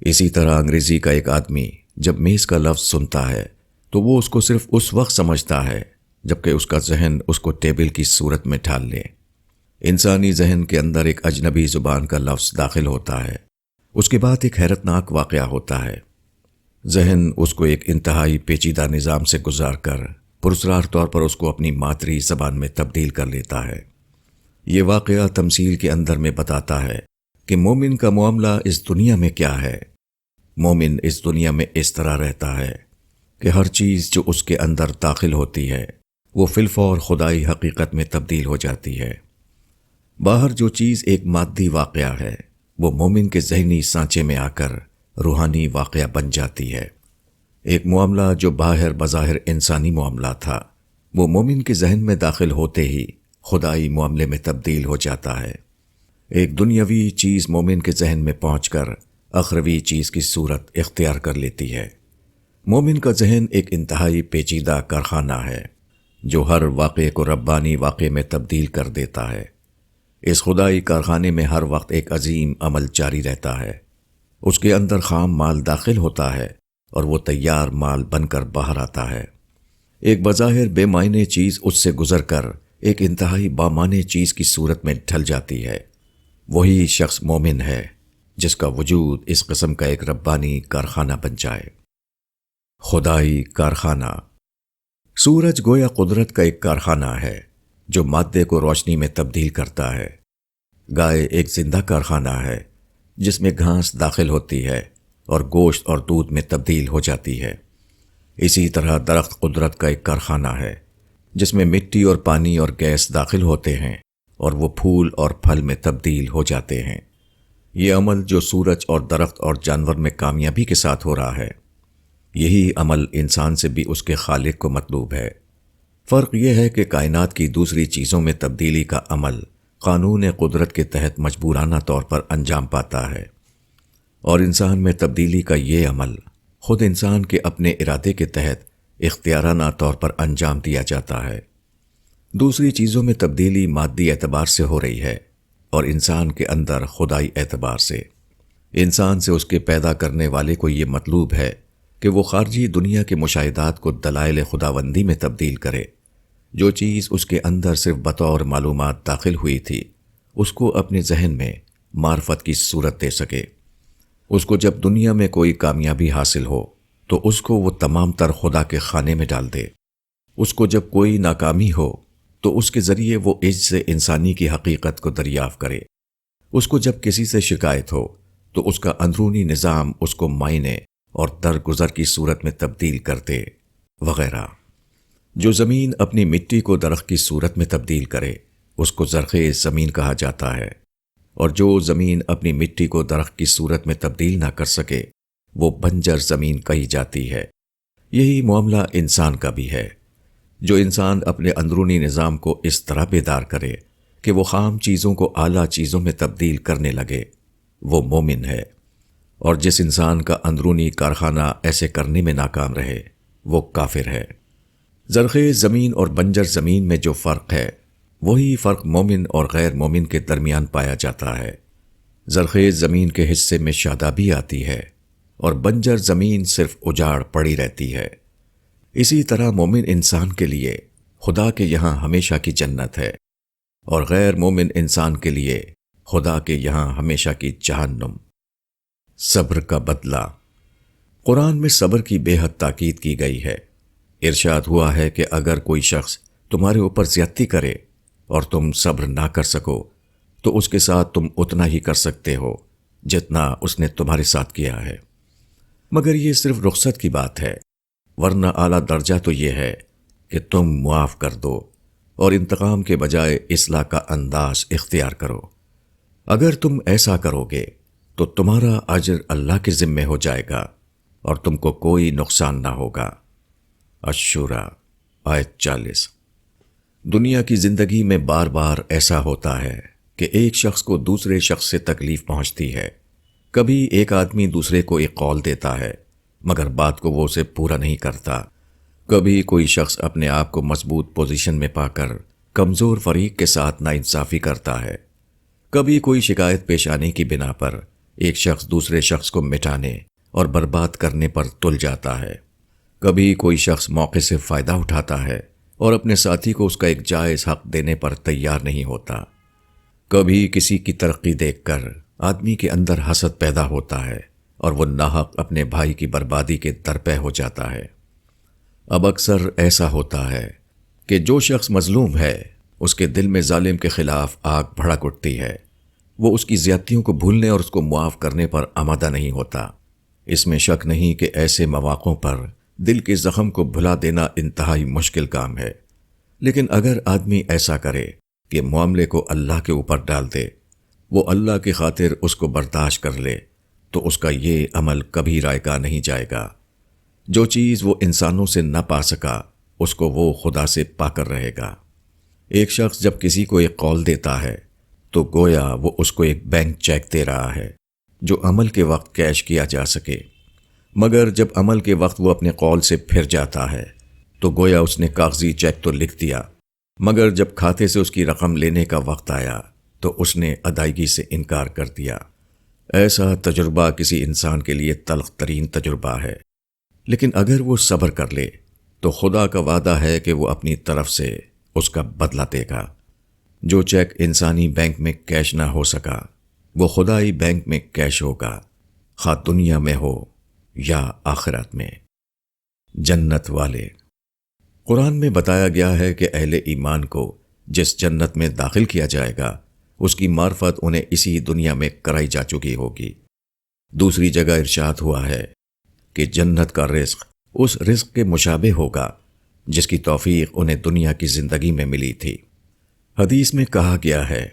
اسی طرح انگریزی کا ایک آدمی جب میز کا لفظ سنتا ہے تو وہ اس کو صرف اس وقت سمجھتا ہے جبکہ اس کا ذہن اس کو ٹیبل کی صورت میں ڈھال لے۔ انسانی ذہن کے اندر ایک اجنبی زبان کا لفظ داخل ہوتا ہے، اس کے بعد ایک حیرتناک واقعہ ہوتا ہے۔ ذہن اس کو ایک انتہائی پیچیدہ نظام سے گزار کر پراسرار طور پر اس کو اپنی مادری زبان میں تبدیل کر لیتا ہے۔ یہ واقعہ تمثیل کے اندر میں بتاتا ہے کہ مومن کا معاملہ اس دنیا میں کیا ہے۔ مومن اس دنیا میں اس طرح رہتا ہے کہ ہر چیز جو اس کے اندر داخل ہوتی ہے وہ فی الفور خدائی حقیقت میں تبدیل ہو جاتی ہے۔ باہر جو چیز ایک مادی واقعہ ہے وہ مومن کے ذہنی سانچے میں آ کر روحانی واقعہ بن جاتی ہے۔ ایک معاملہ جو باہر بظاہر انسانی معاملہ تھا وہ مومن کے ذہن میں داخل ہوتے ہی خدائی معاملے میں تبدیل ہو جاتا ہے۔ ایک دنیاوی چیز مومن کے ذہن میں پہنچ کر اخروی چیز کی صورت اختیار کر لیتی ہے۔ مومن کا ذہن ایک انتہائی پیچیدہ کارخانہ ہے جو ہر واقعے کو ربانی واقعے میں تبدیل کر دیتا ہے۔ اس خدائی کارخانے میں ہر وقت ایک عظیم عمل جاری رہتا ہے۔ اس کے اندر خام مال داخل ہوتا ہے اور وہ تیار مال بن کر باہر آتا ہے۔ ایک بظاہر بے معنی چیز اس سے گزر کر ایک انتہائی بامعنی چیز کی صورت میں ڈھل جاتی ہے۔ وہی شخص مومن ہے جس کا وجود اس قسم کا ایک ربانی کارخانہ بن جائے۔ خدائی کارخانہ۔ سورج گویا قدرت کا ایک کارخانہ ہے جو مادے کو روشنی میں تبدیل کرتا ہے۔ گائے ایک زندہ کارخانہ ہے جس میں گھاس داخل ہوتی ہے اور گوشت اور دودھ میں تبدیل ہو جاتی ہے۔ اسی طرح درخت قدرت کا ایک کارخانہ ہے جس میں مٹی اور پانی اور گیس داخل ہوتے ہیں اور وہ پھول اور پھل میں تبدیل ہو جاتے ہیں۔ یہ عمل جو سورج اور درخت اور جانور میں کامیابی کے ساتھ ہو رہا ہے، یہی عمل انسان سے بھی اس کے خالق کو مطلوب ہے۔ فرق یہ ہے کہ کائنات کی دوسری چیزوں میں تبدیلی کا عمل قانون قدرت کے تحت مجبورانہ طور پر انجام پاتا ہے، اور انسان میں تبدیلی کا یہ عمل خود انسان کے اپنے ارادے کے تحت اختیارانہ طور پر انجام دیا جاتا ہے۔ دوسری چیزوں میں تبدیلی مادی اعتبار سے ہو رہی ہے اور انسان کے اندر خدائی اعتبار سے۔ انسان سے اس کے پیدا کرنے والے کو یہ مطلوب ہے کہ وہ خارجی دنیا کے مشاہدات کو دلائل خداوندی میں تبدیل کرے۔ جو چیز اس کے اندر صرف بطور معلومات داخل ہوئی تھی اس کو اپنے ذہن میں معرفت کی صورت دے سکے۔ اس کو جب دنیا میں کوئی کامیابی حاصل ہو تو اس کو وہ تمام تر خدا کے خانے میں ڈال دے۔ اس کو جب کوئی ناکامی ہو تو اس کے ذریعے وہ عجز سے انسانی کی حقیقت کو دریافت کرے۔ اس کو جب کسی سے شکایت ہو تو اس کا اندرونی نظام اس کو معنی اور درگزر کی صورت میں تبدیل کر دے، وغیرہ۔ جو زمین اپنی مٹی کو درخت کی صورت میں تبدیل کرے اس کو زرخیز زمین کہا جاتا ہے، اور جو زمین اپنی مٹی کو درخت کی صورت میں تبدیل نہ کر سکے وہ بنجر زمین کہی جاتی ہے۔ یہی معاملہ انسان کا بھی ہے۔ جو انسان اپنے اندرونی نظام کو اس طرح بیدار کرے کہ وہ خام چیزوں کو اعلیٰ چیزوں میں تبدیل کرنے لگے، وہ مومن ہے، اور جس انسان کا اندرونی کارخانہ ایسے کرنے میں ناکام رہے وہ کافر ہے۔ زرخیز زمین اور بنجر زمین میں جو فرق ہے وہی فرق مومن اور غیر مومن کے درمیان پایا جاتا ہے۔ زرخیز زمین کے حصے میں شادابی آتی ہے اور بنجر زمین صرف اجاڑ پڑی رہتی ہے۔ اسی طرح مومن انسان کے لیے خدا کے یہاں ہمیشہ کی جنت ہے اور غیر مومن انسان کے لیے خدا کے یہاں ہمیشہ کی جہنم۔ صبر کا بدلہ۔ قرآن میں صبر کی بے حد تاکید کی گئی ہے۔ ارشاد ہوا ہے کہ اگر کوئی شخص تمہارے اوپر زیادتی کرے اور تم صبر نہ کر سکو تو اس کے ساتھ تم اتنا ہی کر سکتے ہو جتنا اس نے تمہارے ساتھ کیا ہے، مگر یہ صرف رخصت کی بات ہے، ورنہ اعلیٰ درجہ تو یہ ہے کہ تم معاف کر دو اور انتقام کے بجائے اصلاح کا انداز اختیار کرو۔ اگر تم ایسا کرو گے تو تمہارا اجر اللہ کے ذمے ہو جائے گا اور تم کو کوئی نقصان نہ ہوگا۔ الشورى آیت 40۔ دنیا کی زندگی میں بار بار ایسا ہوتا ہے کہ ایک شخص کو دوسرے شخص سے تکلیف پہنچتی ہے۔ کبھی ایک آدمی دوسرے کو ایک قول دیتا ہے مگر بات کو وہ اسے پورا نہیں کرتا۔ کبھی کوئی شخص اپنے آپ کو مضبوط پوزیشن میں پا کر کمزور فریق کے ساتھ ناانصافی کرتا ہے۔ کبھی کوئی شکایت پیش آنے کی بنا پر ایک شخص دوسرے شخص کو مٹانے اور برباد کرنے پر تل جاتا ہے۔ کبھی کوئی شخص موقع سے فائدہ اٹھاتا ہے اور اپنے ساتھی کو اس کا ایک جائز حق دینے پر تیار نہیں ہوتا۔ کبھی کسی کی ترقی دیکھ کر آدمی کے اندر حسد پیدا ہوتا ہے اور وہ ناحق اپنے بھائی کی بربادی کے درپے ہو جاتا ہے۔ اب اکثر ایسا ہوتا ہے کہ جو شخص مظلوم ہے اس کے دل میں ظالم کے خلاف آگ بھڑک اٹھتی ہے۔ وہ اس کی زیادتیوں کو بھولنے اور اس کو معاف کرنے پر آمادہ نہیں ہوتا۔ اس میں شک نہیں کہ ایسے مواقعوں پر دل کے زخم کو بھلا دینا انتہائی مشکل کام ہے، لیکن اگر آدمی ایسا کرے کہ معاملے کو اللہ کے اوپر ڈال دے، وہ اللہ کی خاطر اس کو برداشت کر لے، تو اس کا یہ عمل کبھی رائگاں نہیں جائے گا۔ جو چیز وہ انسانوں سے نہ پا سکا اس کو وہ خدا سے پا کر رہے گا۔ ایک شخص جب کسی کو ایک قول دیتا ہے تو گویا وہ اس کو ایک بینک چیک دے رہا ہے جو عمل کے وقت کیش کیا جا سکے، مگر جب عمل کے وقت وہ اپنے قول سے پھر جاتا ہے تو گویا اس نے کاغذی چیک تو لکھ دیا، مگر جب کھاتے سے اس کی رقم لینے کا وقت آیا تو اس نے ادائیگی سے انکار کر دیا۔ ایسا تجربہ کسی انسان کے لیے تلخ ترین تجربہ ہے، لیکن اگر وہ صبر کر لے تو خدا کا وعدہ ہے کہ وہ اپنی طرف سے اس کا بدلہ دے گا۔ جو چیک انسانی بینک میں کیش نہ ہو سکا وہ خدائی بینک میں کیش ہوگا، خواہ دنیا میں ہو یا آخرت میں۔ جنت والے۔ قرآن میں بتایا گیا ہے کہ اہل ایمان کو جس جنت میں داخل کیا جائے گا اس کی معرفت انہیں اسی دنیا میں کرائی جا چکی ہوگی۔ دوسری جگہ ارشاد ہوا ہے کہ جنت کا رزق اس رزق کے مشابہ ہوگا جس کی توفیق انہیں دنیا کی زندگی میں ملی تھی۔ حدیث میں کہا گیا ہے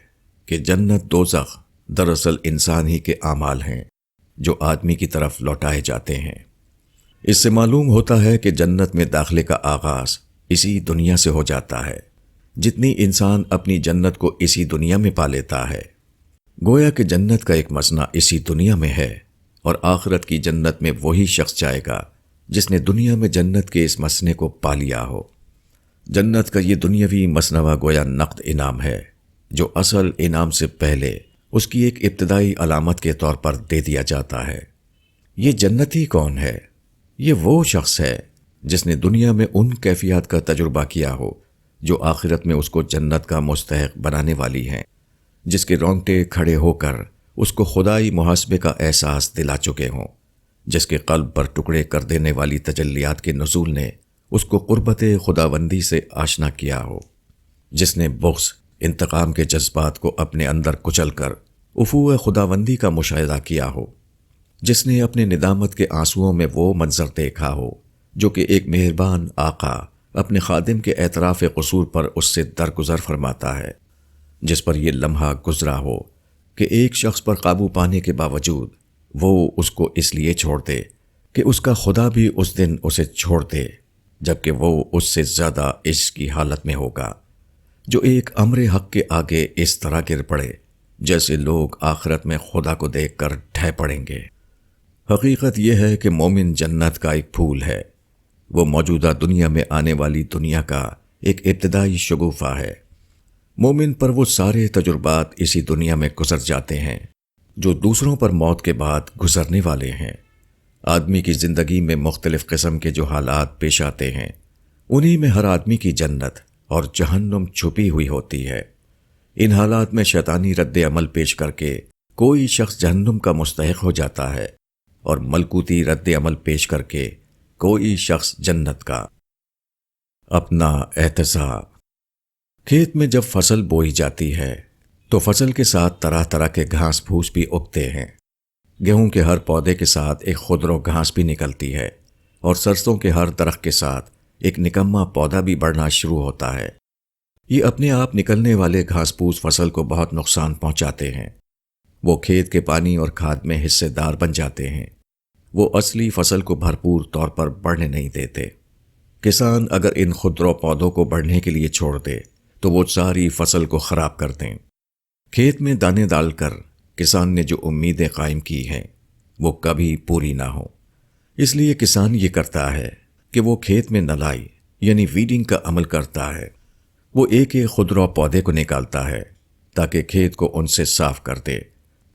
کہ جنت دوزخ دراصل انسان ہی کے اعمال ہیں جو آدمی کی طرف لوٹائے جاتے ہیں۔ اس سے معلوم ہوتا ہے کہ جنت میں داخلے کا آغاز اسی دنیا سے ہو جاتا ہے۔ جتنی انسان اپنی جنت کو اسی دنیا میں پا لیتا ہے، گویا کہ جنت کا ایک مسئلہ اسی دنیا میں ہے، اور آخرت کی جنت میں وہی شخص جائے گا جس نے دنیا میں جنت کے اس مسئلے کو پا لیا ہو۔ جنت کا یہ دنیاوی مسنوع گویا نقد انعام ہے جو اصل انعام سے پہلے اس کی ایک ابتدائی علامت کے طور پر دے دیا جاتا ہے۔ یہ جنتی کون ہے؟ یہ وہ شخص ہے جس نے دنیا میں ان کیفیات کا تجربہ کیا ہو جو آخرت میں اس کو جنت کا مستحق بنانے والی ہیں، جس کے رونگٹے کھڑے ہو کر اس کو خدائی محاسبے کا احساس دلا چکے ہوں، جس کے قلب پر ٹکڑے کر دینے والی تجلیات کے نزول نے اس کو قربت خداوندی سے آشنا کیا ہو، جس نے بغض، انتقام کے جذبات کو اپنے اندر کچل کر افوہ خداوندی کا مشاہدہ کیا ہو، جس نے اپنے ندامت کے آنسوؤں میں وہ منظر دیکھا ہو جو کہ ایک مہربان آقا اپنے خادم کے اعتراف قصور پر اس سے درگزر فرماتا ہے، جس پر یہ لمحہ گزرا ہو کہ ایک شخص پر قابو پانے کے باوجود وہ اس کو اس لیے چھوڑ دے کہ اس کا خدا بھی اس دن اسے چھوڑ دے، جبکہ وہ اس سے زیادہ عشق کی حالت میں ہوگا، جو ایک امر حق کے آگے اس طرح گر پڑے جیسے لوگ آخرت میں خدا کو دیکھ کر ڈھہ پڑیں گے۔ حقیقت یہ ہے کہ مومن جنت کا ایک پھول ہے، وہ موجودہ دنیا میں آنے والی دنیا کا ایک ابتدائی شگوفہ ہے۔ مومن پر وہ سارے تجربات اسی دنیا میں گزر جاتے ہیں جو دوسروں پر موت کے بعد گزرنے والے ہیں۔ آدمی کی زندگی میں مختلف قسم کے جو حالات پیش آتے ہیں، انہی میں ہر آدمی کی جنت اور جہنم چھپی ہوئی ہوتی ہے۔ ان حالات میں شیطانی رد عمل پیش کر کے کوئی شخص جہنم کا مستحق ہو جاتا ہے اور ملکوتی رد عمل پیش کر کے کوئی شخص جنت کا۔ اپنا احتساب۔ کھیت میں جب فصل بوئی جاتی ہے تو فصل کے ساتھ طرح طرح کے گھاس پھوس بھی اگتے ہیں۔ گیہوں کے ہر پودے کے ساتھ ایک خضر گھاس بھی نکلتی ہے، اور سرسوں کے ہر درخت کے ساتھ ایک نکما پودا بھی بڑھنا شروع ہوتا ہے۔ یہ اپنے آپ نکلنے والے گھاس پھوس فصل کو بہت نقصان پہنچاتے ہیں۔ وہ کھیت کے پانی اور کھاد میں حصے دار بن جاتے ہیں۔ وہ اصلی فصل کو بھرپور طور پر بڑھنے نہیں دیتے۔ کسان اگر ان خضر پودوں کو بڑھنے کے لیے چھوڑ دے تو وہ ساری فصل کو خراب کر دیں۔ کھیت میں دانے ڈال کر کسان نے جو امیدیں قائم کی ہیں وہ کبھی پوری نہ ہوں۔ اس لیے کسان یہ کرتا ہے کہ وہ کھیت میں نلائی یعنی ویڈنگ کا عمل کرتا ہے۔ وہ ایک ایک خودرو پودے کو نکالتا ہے تاکہ کھیت کو ان سے صاف کر دے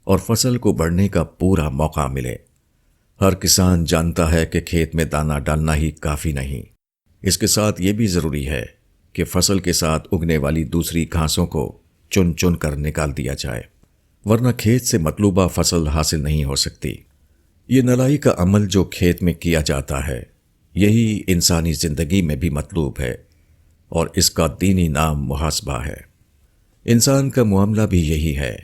اور فصل کو بڑھنے کا پورا موقع ملے۔ ہر کسان جانتا ہے کہ کھیت میں دانہ ڈالنا ہی کافی نہیں، اس کے ساتھ یہ بھی ضروری ہے کہ فصل کے ساتھ اگنے والی دوسری گھاسوں کو چن چن کر نکال دیا جائے، ورنہ کھیت سے مطلوبہ فصل حاصل نہیں ہو سکتی۔ یہ نلائی کا عمل جو کھیت میں کیا جاتا ہے، یہی انسانی زندگی میں بھی مطلوب ہے، اور اس کا دینی نام محاسبہ ہے۔ انسان کا معاملہ بھی یہی ہے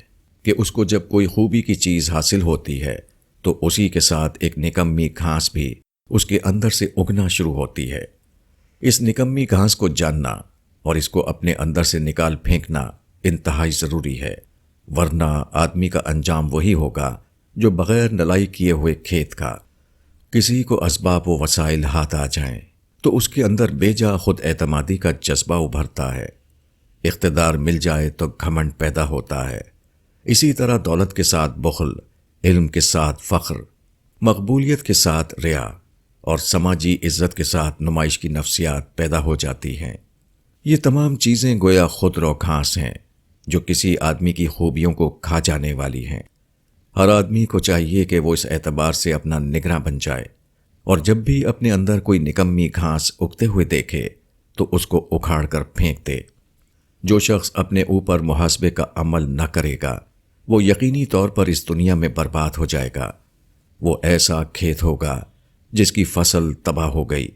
کہ اس کو جب کوئی خوبی کی چیز حاصل ہوتی ہے تو اسی کے ساتھ ایک نکمی گھاس بھی اس کے اندر سے اگنا شروع ہوتی ہے۔ اس نکمی گھاس کو جاننا اور اس کو اپنے اندر سے نکال پھینکنا انتہائی ضروری ہے، ورنہ آدمی کا انجام وہی ہوگا جو بغیر نلائی کیے ہوئے کھیت کا۔ کسی کو اسباب و وسائل ہاتھ آ جائیں تو اس کے اندر بے جا خود اعتمادی کا جذبہ ابھرتا ہے، اقتدار مل جائے تو گھمنڈ پیدا ہوتا ہے، اسی طرح دولت کے ساتھ بخل، علم کے ساتھ فخر، مقبولیت کے ساتھ ریا اور سماجی عزت کے ساتھ نمائش کی نفسیات پیدا ہو جاتی ہیں۔ یہ تمام چیزیں گویا خودرو گھاس ہیں جو کسی آدمی کی خوبیوں کو کھا جانے والی ہیں۔ ہر آدمی کو چاہیے کہ وہ اس اعتبار سے اپنا نگراں بن جائے، اور جب بھی اپنے اندر کوئی نکمی گھاس اگتے ہوئے دیکھے تو اس کو اکھاڑ کر پھینک دے۔ جو شخص اپنے اوپر محاسبے کا عمل نہ کرے گا وہ یقینی طور پر اس دنیا میں برباد ہو جائے گا۔ وہ ایسا کھیت ہوگا جس کی فصل تباہ ہو گئی،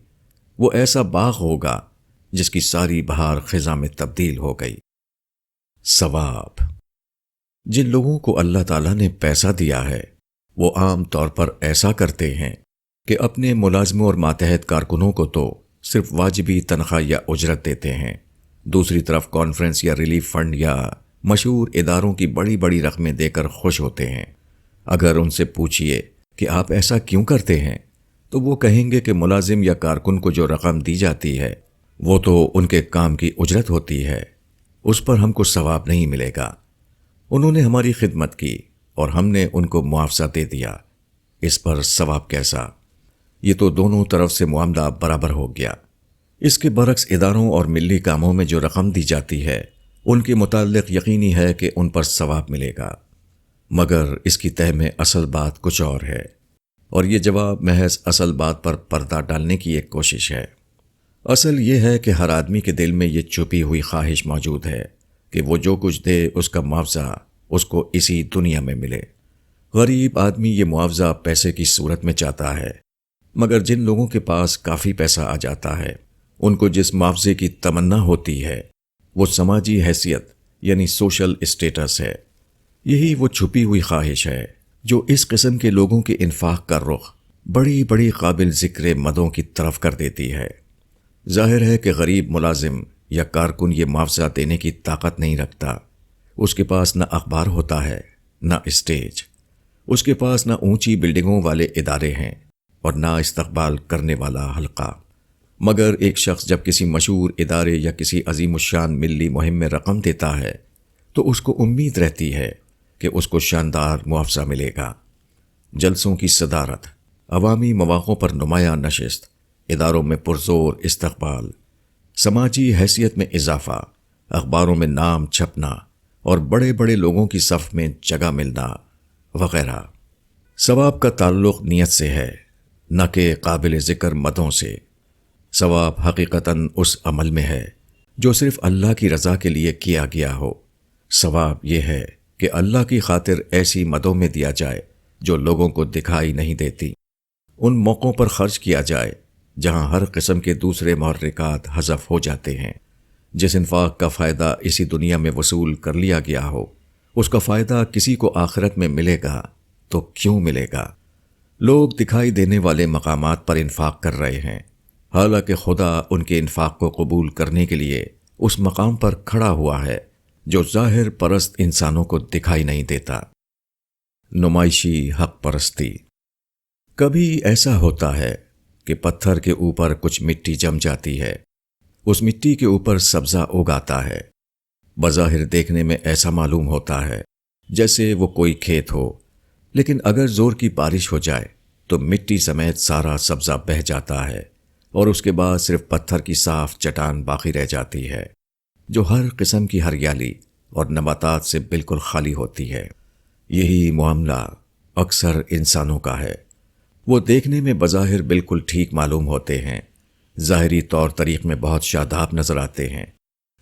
وہ ایسا باغ ہوگا جس کی ساری بہار خزاں میں تبدیل ہو گئی۔ ثواب۔ جن لوگوں کو اللہ تعالیٰ نے پیسہ دیا ہے وہ عام طور پر ایسا کرتے ہیں کہ اپنے ملازموں اور ماتحت کارکنوں کو تو صرف واجبی تنخواہ یا اجرت دیتے ہیں، دوسری طرف کانفرنس یا ریلیف فنڈ یا مشہور اداروں کی بڑی بڑی رقمیں دے کر خوش ہوتے ہیں۔ اگر ان سے پوچھئے کہ آپ ایسا کیوں کرتے ہیں تو وہ کہیں گے کہ ملازم یا کارکن کو جو رقم دی جاتی ہے وہ تو ان کے کام کی اجرت ہوتی ہے، اس پر ہم کو ثواب نہیں ملے گا۔ انہوں نے ہماری خدمت کی اور ہم نے ان کو معاوضہ دے دیا، اس پر ثواب کیسا؟ یہ تو دونوں طرف سے معاملہ برابر ہو گیا۔ اس کے برعکس اداروں اور ملی کاموں میں جو رقم دی جاتی ہے ان کے متعلق یقینی ہے کہ ان پر ثواب ملے گا، مگر اس کی تہ میں اصل بات کچھ اور ہے، اور یہ جواب محض اصل بات پر پردہ ڈالنے کی ایک کوشش ہے۔ اصل یہ ہے کہ ہر آدمی کے دل میں یہ چھپی ہوئی خواہش موجود ہے کہ وہ جو کچھ دے اس کا معاوضہ اس کو اسی دنیا میں ملے۔ غریب آدمی یہ معاوضہ پیسے کی صورت میں چاہتا ہے، مگر جن لوگوں کے پاس کافی پیسہ آ جاتا ہے ان کو جس معاوضے کی تمنا ہوتی ہے وہ سماجی حیثیت یعنی سوشل اسٹیٹس ہے۔ یہی وہ چھپی ہوئی خواہش ہے جو اس قسم کے لوگوں کے انفاق کا رخ بڑی بڑی قابل ذکر مدوں کی طرف کر دیتی ہے۔ ظاہر ہے کہ غریب ملازم یا کارکن یہ معاوضہ دینے کی طاقت نہیں رکھتا، اس کے پاس نہ اخبار ہوتا ہے نہ اسٹیج، اس کے پاس نہ اونچی بلڈنگوں والے ادارے ہیں اور نہ استقبال کرنے والا حلقہ۔ مگر ایک شخص جب کسی مشہور ادارے یا کسی عظیم الشان ملی مہم میں رقم دیتا ہے تو اس کو امید رہتی ہے کہ اس کو شاندار معاوضہ ملے گا۔ جلسوں کی صدارت، عوامی مواقعوں پر نمایاں نشست، اداروں میں پرزور استقبال، سماجی حیثیت میں اضافہ، اخباروں میں نام چھپنا اور بڑے بڑے لوگوں کی صف میں جگہ ملنا وغیرہ۔ ثواب کا تعلق نیت سے ہے نہ کہ قابل ذکر مدوں سے۔ ثواب حقیقتاً اس عمل میں ہے جو صرف اللہ کی رضا کے لیے کیا گیا ہو۔ ثواب یہ ہے کہ اللہ کی خاطر ایسی مدوں میں دیا جائے جو لوگوں کو دکھائی نہیں دیتی، ان موقعوں پر خرچ کیا جائے جہاں ہر قسم کے دوسرے محرکات حذف ہو جاتے ہیں۔ جس انفاق کا فائدہ اسی دنیا میں وصول کر لیا گیا ہو اس کا فائدہ کسی کو آخرت میں ملے گا تو کیوں ملے گا؟ لوگ دکھائی دینے والے مقامات پر انفاق کر رہے ہیں، حالانکہ خدا ان کے انفاق کو قبول کرنے کے لیے اس مقام پر کھڑا ہوا ہے جو ظاہر پرست انسانوں کو دکھائی نہیں دیتا۔ نمائشی حق پرستی۔ کبھی ایسا ہوتا ہے کہ پتھر کے اوپر کچھ مٹی جم جاتی ہے، اس مٹی کے اوپر سبزہ اگاتا ہے، بظاہر دیکھنے میں ایسا معلوم ہوتا ہے جیسے وہ کوئی کھیت ہو، لیکن اگر زور کی بارش ہو جائے تو مٹی سمیت سارا سبزہ بہہ جاتا ہے اور اس کے بعد صرف پتھر کی صاف چٹان باقی رہ جاتی ہے جو ہر قسم کی ہریالی اور نباتات سے بالکل خالی ہوتی ہے۔ یہی معاملہ اکثر انسانوں کا ہے۔ وہ دیکھنے میں بظاہر بالکل ٹھیک معلوم ہوتے ہیں، ظاہری طور طریق میں بہت شاداب نظر آتے ہیں،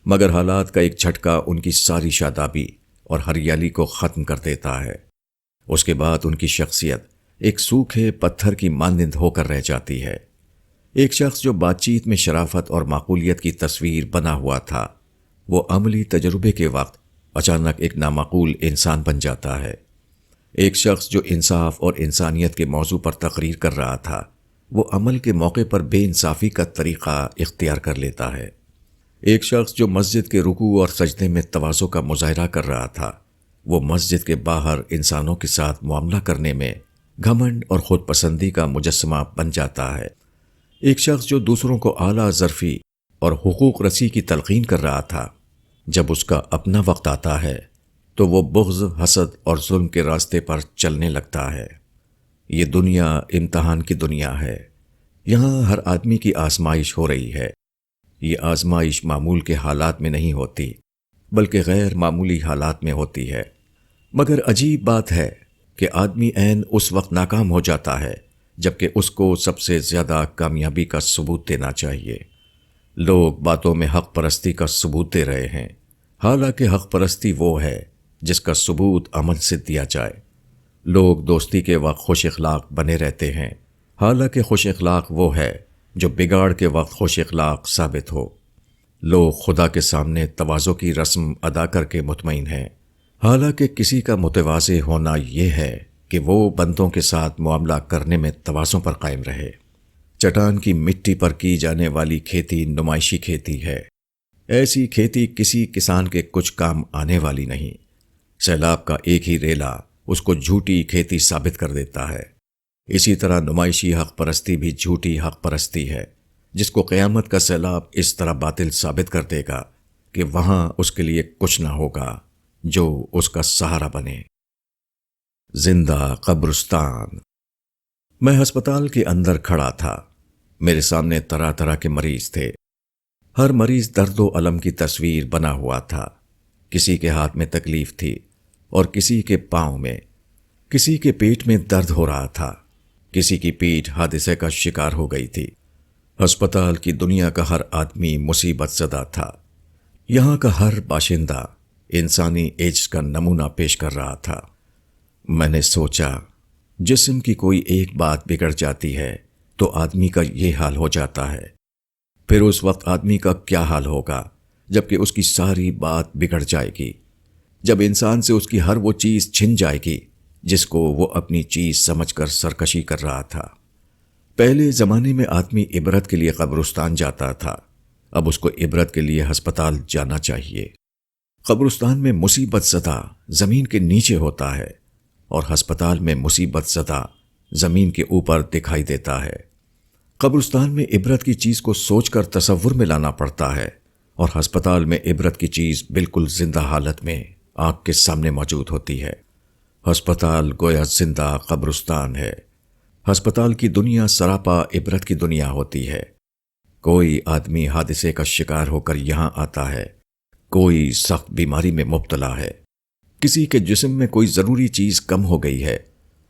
مگر حالات کا ایک جھٹکا ان کی ساری شادابی اور ہریالی کو ختم کر دیتا ہے۔ اس کے بعد ان کی شخصیت ایک سوکھے پتھر کی مانند ہو کر رہ جاتی ہے۔ ایک شخص جو بات چیت میں شرافت اور معقولیت کی تصویر بنا ہوا تھا، وہ عملی تجربے کے وقت اچانک ایک نامعقول انسان بن جاتا ہے۔ ایک شخص جو انصاف اور انسانیت کے موضوع پر تقریر کر رہا تھا، وہ عمل کے موقع پر بے انصافی کا طریقہ اختیار کر لیتا ہے۔ ایک شخص جو مسجد کے رکوع اور سجدے میں تواضع کا مظاہرہ کر رہا تھا، وہ مسجد کے باہر انسانوں کے ساتھ معاملہ کرنے میں گھمنڈ اور خود پسندی کا مجسمہ بن جاتا ہے۔ ایک شخص جو دوسروں کو اعلیٰ ظرفی اور حقوق رسی کی تلقین کر رہا تھا، جب اس کا اپنا وقت آتا ہے تو وہ بغض، حسد اور ظلم کے راستے پر چلنے لگتا ہے۔ یہ دنیا امتحان کی دنیا ہے۔ یہاں ہر آدمی کی آزمائش ہو رہی ہے۔ یہ آزمائش معمول کے حالات میں نہیں ہوتی، بلکہ غیر معمولی حالات میں ہوتی ہے۔ مگر عجیب بات ہے کہ آدمی عین اس وقت ناکام ہو جاتا ہے جبکہ اس کو سب سے زیادہ کامیابی کا ثبوت دینا چاہیے۔ لوگ باتوں میں حق پرستی کا ثبوت دے رہے ہیں، حالانکہ حق پرستی وہ ہے جس کا ثبوت عمل سے دیا جائے۔ لوگ دوستی کے وقت خوش اخلاق بنے رہتے ہیں، حالانکہ خوش اخلاق وہ ہے جو بگاڑ کے وقت خوش اخلاق ثابت ہو۔ لوگ خدا کے سامنے تواضع کی رسم ادا کر کے مطمئن ہیں، حالانکہ کسی کا متواضع ہونا یہ ہے کہ وہ بندوں کے ساتھ معاملہ کرنے میں تواضع پر قائم رہے۔ چٹان کی مٹی پر کی جانے والی کھیتی نمائشی کھیتی ہے۔ ایسی کھیتی کسی کسان کے کچھ کام آنے والی نہیں۔ سیلاب کا ایک ہی ریلا اس کو جھوٹی کھیتی ثابت کر دیتا ہے۔ اسی طرح نمائشی حق پرستی بھی جھوٹی حق پرستی ہے، جس کو قیامت کا سیلاب اس طرح باطل ثابت کر دے گا کہ وہاں اس کے لیے کچھ نہ ہوگا جو اس کا سہارا بنے۔ زندہ قبرستان۔ میں ہسپتال کے اندر کھڑا تھا۔ میرے سامنے طرح طرح کے مریض تھے۔ ہر مریض درد و الم کی تصویر بنا ہوا تھا۔ کسی کے ہاتھ میں تکلیف تھی اور کسی کے پاؤں میں، کسی کے پیٹ میں درد ہو رہا تھا، کسی کی پیٹھ حادثے کا شکار ہو گئی تھی۔ ہسپتال کی دنیا کا ہر آدمی مصیبت زدہ تھا۔ یہاں کا ہر باشندہ انسانی عجز کا نمونہ پیش کر رہا تھا۔ میں نے سوچا، جسم کی کوئی ایک بات بگڑ جاتی ہے تو آدمی کا یہ حال ہو جاتا ہے، پھر اس وقت آدمی کا کیا حال ہوگا جبکہ اس کی ساری بات بگڑ جائے گی، جب انسان سے اس کی ہر وہ چیز چھن جائے گی جس کو وہ اپنی چیز سمجھ کر سرکشی کر رہا تھا۔ پہلے زمانے میں آدمی عبرت کے لیے قبرستان جاتا تھا، اب اس کو عبرت کے لیے ہسپتال جانا چاہیے۔ قبرستان میں مصیبت زدہ زمین کے نیچے ہوتا ہے اور ہسپتال میں مصیبت زدہ زمین کے اوپر دکھائی دیتا ہے۔ قبرستان میں عبرت کی چیز کو سوچ کر تصور میں لانا پڑتا ہے اور ہسپتال میں عبرت کی چیز بالکل زندہ حالت میں آنکھ کے سامنے موجود ہوتی ہے۔ ہسپتال گویا زندہ قبرستان ہے۔ ہسپتال کی دنیا سراپا عبرت کی دنیا ہوتی ہے۔ کوئی آدمی حادثے کا شکار ہو کر یہاں آتا ہے، کوئی سخت بیماری میں مبتلا ہے، کسی کے جسم میں کوئی ضروری چیز کم ہو گئی ہے۔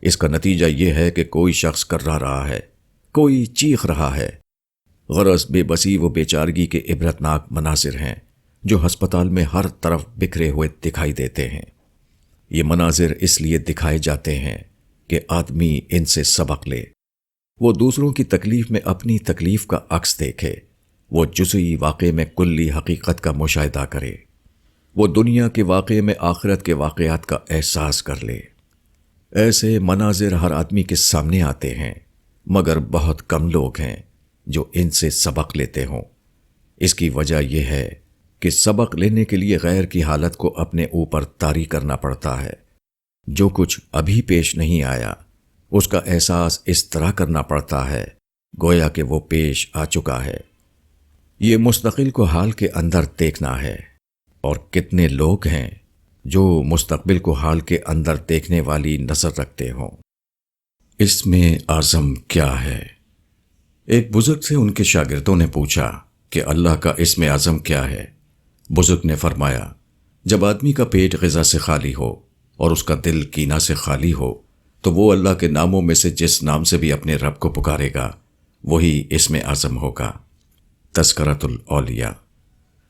اس کا نتیجہ یہ ہے کہ کوئی شخص کرا رہا ہے، کوئی چیخ رہا ہے۔ غرض بے بسی و بیچارگی کے عبرتناک مناظر ہیں جو ہسپتال میں ہر طرف بکھرے ہوئے دکھائی دیتے ہیں۔ یہ مناظر اس لیے دکھائے جاتے ہیں کہ آدمی ان سے سبق لے، وہ دوسروں کی تکلیف میں اپنی تکلیف کا عکس دیکھے، وہ جزئی واقعے میں کلی حقیقت کا مشاہدہ کرے، وہ دنیا کے واقعے میں آخرت کے واقعات کا احساس کر لے۔ ایسے مناظر ہر آدمی کے سامنے آتے ہیں، مگر بہت کم لوگ ہیں جو ان سے سبق لیتے ہوں۔ اس کی وجہ یہ ہے کہ سبق لینے کے لیے غیر کی حالت کو اپنے اوپر طاری کرنا پڑتا ہے۔ جو کچھ ابھی پیش نہیں آیا، اس کا احساس اس طرح کرنا پڑتا ہے گویا کہ وہ پیش آ چکا ہے۔ یہ مستقل کو حال کے اندر دیکھنا ہے، اور کتنے لوگ ہیں جو مستقبل کو حال کے اندر دیکھنے والی نظر رکھتے ہوں۔ اسم اعظم کیا ہے؟ ایک بزرگ سے ان کے شاگردوں نے پوچھا کہ اللہ کا اسم اعظم کیا ہے؟ بزرگ نے فرمایا، جب آدمی کا پیٹ غذا سے خالی ہو اور اس کا دل کینہ سے خالی ہو تو وہ اللہ کے ناموں میں سے جس نام سے بھی اپنے رب کو پکارے گا وہی اسم اعظم ہوگا۔ تذکرۃ الاولیاء۔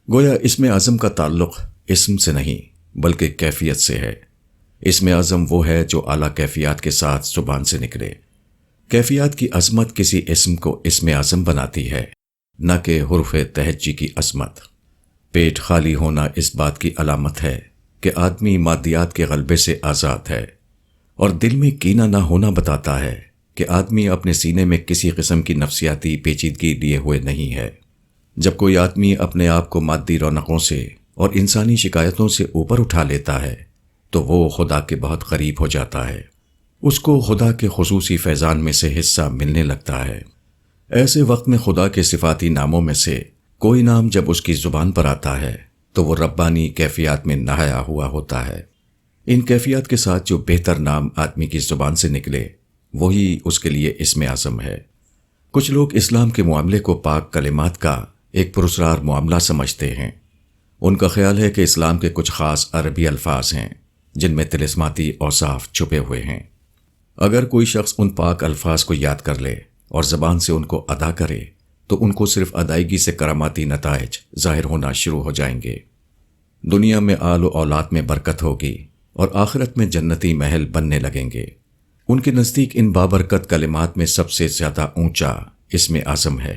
گویا اسم اعظم کا تعلق اسم سے نہیں بلکہ کیفیت سے ہے۔ اسم اعظم وہ ہے جو اعلیٰ کیفیات کے ساتھ زبان سے نکلے۔ کیفیات کی عظمت کسی اسم کو اسم اعظم بناتی ہے، نہ کہ حرف تہجی کی عظمت۔ پیٹ خالی ہونا اس بات کی علامت ہے کہ آدمی مادیات کے غلبے سے آزاد ہے، اور دل میں کینہ نہ ہونا بتاتا ہے کہ آدمی اپنے سینے میں کسی قسم کی نفسیاتی پیچیدگی لیے ہوئے نہیں ہے۔ جب کوئی آدمی اپنے آپ کو مادی رونقوں سے اور انسانی شکایتوں سے اوپر اٹھا لیتا ہے تو وہ خدا کے بہت قریب ہو جاتا ہے، اس کو خدا کے خصوصی فیضان میں سے حصہ ملنے لگتا ہے۔ ایسے وقت میں خدا کے صفاتی ناموں میں سے کوئی نام جب اس کی زبان پر آتا ہے تو وہ ربانی کیفیات میں نہایا ہوا ہوتا ہے۔ ان کیفیات کے ساتھ جو بہتر نام آدمی کی زبان سے نکلے وہی اس کے لیے اسم اعظم ہے۔ کچھ لوگ اسلام کے معاملے کو پاک کلمات کا ایک پراسرار معاملہ سمجھتے ہیں۔ ان کا خیال ہے کہ اسلام کے کچھ خاص عربی الفاظ ہیں جن میں طلسماتی اوصاف چھپے ہوئے ہیں۔ اگر کوئی شخص ان پاک الفاظ کو یاد کر لے اور زبان سے ان کو ادا کرے تو ان کو صرف ادائیگی سے کراماتی نتائج ظاہر ہونا شروع ہو جائیں گے۔ دنیا میں آل و اولاد میں برکت ہوگی اور آخرت میں جنتی محل بننے لگیں گے۔ ان کے نزدیک ان بابرکت کلمات میں سب سے زیادہ اونچا اسم اعظم ہے،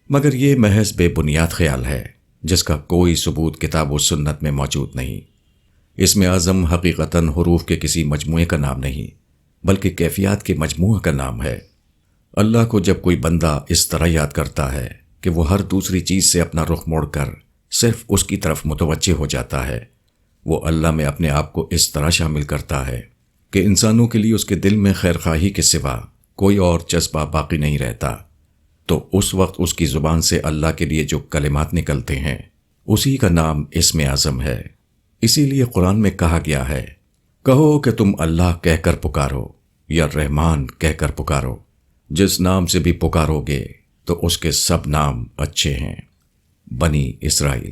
مگر یہ محض بے بنیاد خیال ہے جس کا کوئی ثبوت کتاب و سنت میں موجود نہیں۔ اسم اعظم حقیقتاً حروف کے کسی مجموعے کا نام نہیں بلکہ کیفیات کے مجموعہ کا نام ہے۔ اللہ کو جب کوئی بندہ اس طرح یاد کرتا ہے کہ وہ ہر دوسری چیز سے اپنا رخ موڑ کر صرف اس کی طرف متوجہ ہو جاتا ہے، وہ اللہ میں اپنے آپ کو اس طرح شامل کرتا ہے کہ انسانوں کے لیے اس کے دل میں خیرخواہی کے سوا کوئی اور جذبہ باقی نہیں رہتا، تو اس وقت اس کی زبان سے اللہ کے لیے جو کلمات نکلتے ہیں اسی کا نام اسم اعظم ہے۔ اسی لیے قرآن میں کہا گیا ہے، کہو کہ تم اللہ کہہ کر پکارو یا رحمان کہہ کر پکارو، جس نام سے بھی پکارو گے تو اس کے سب نام اچھے ہیں۔ بنی اسرائیل۔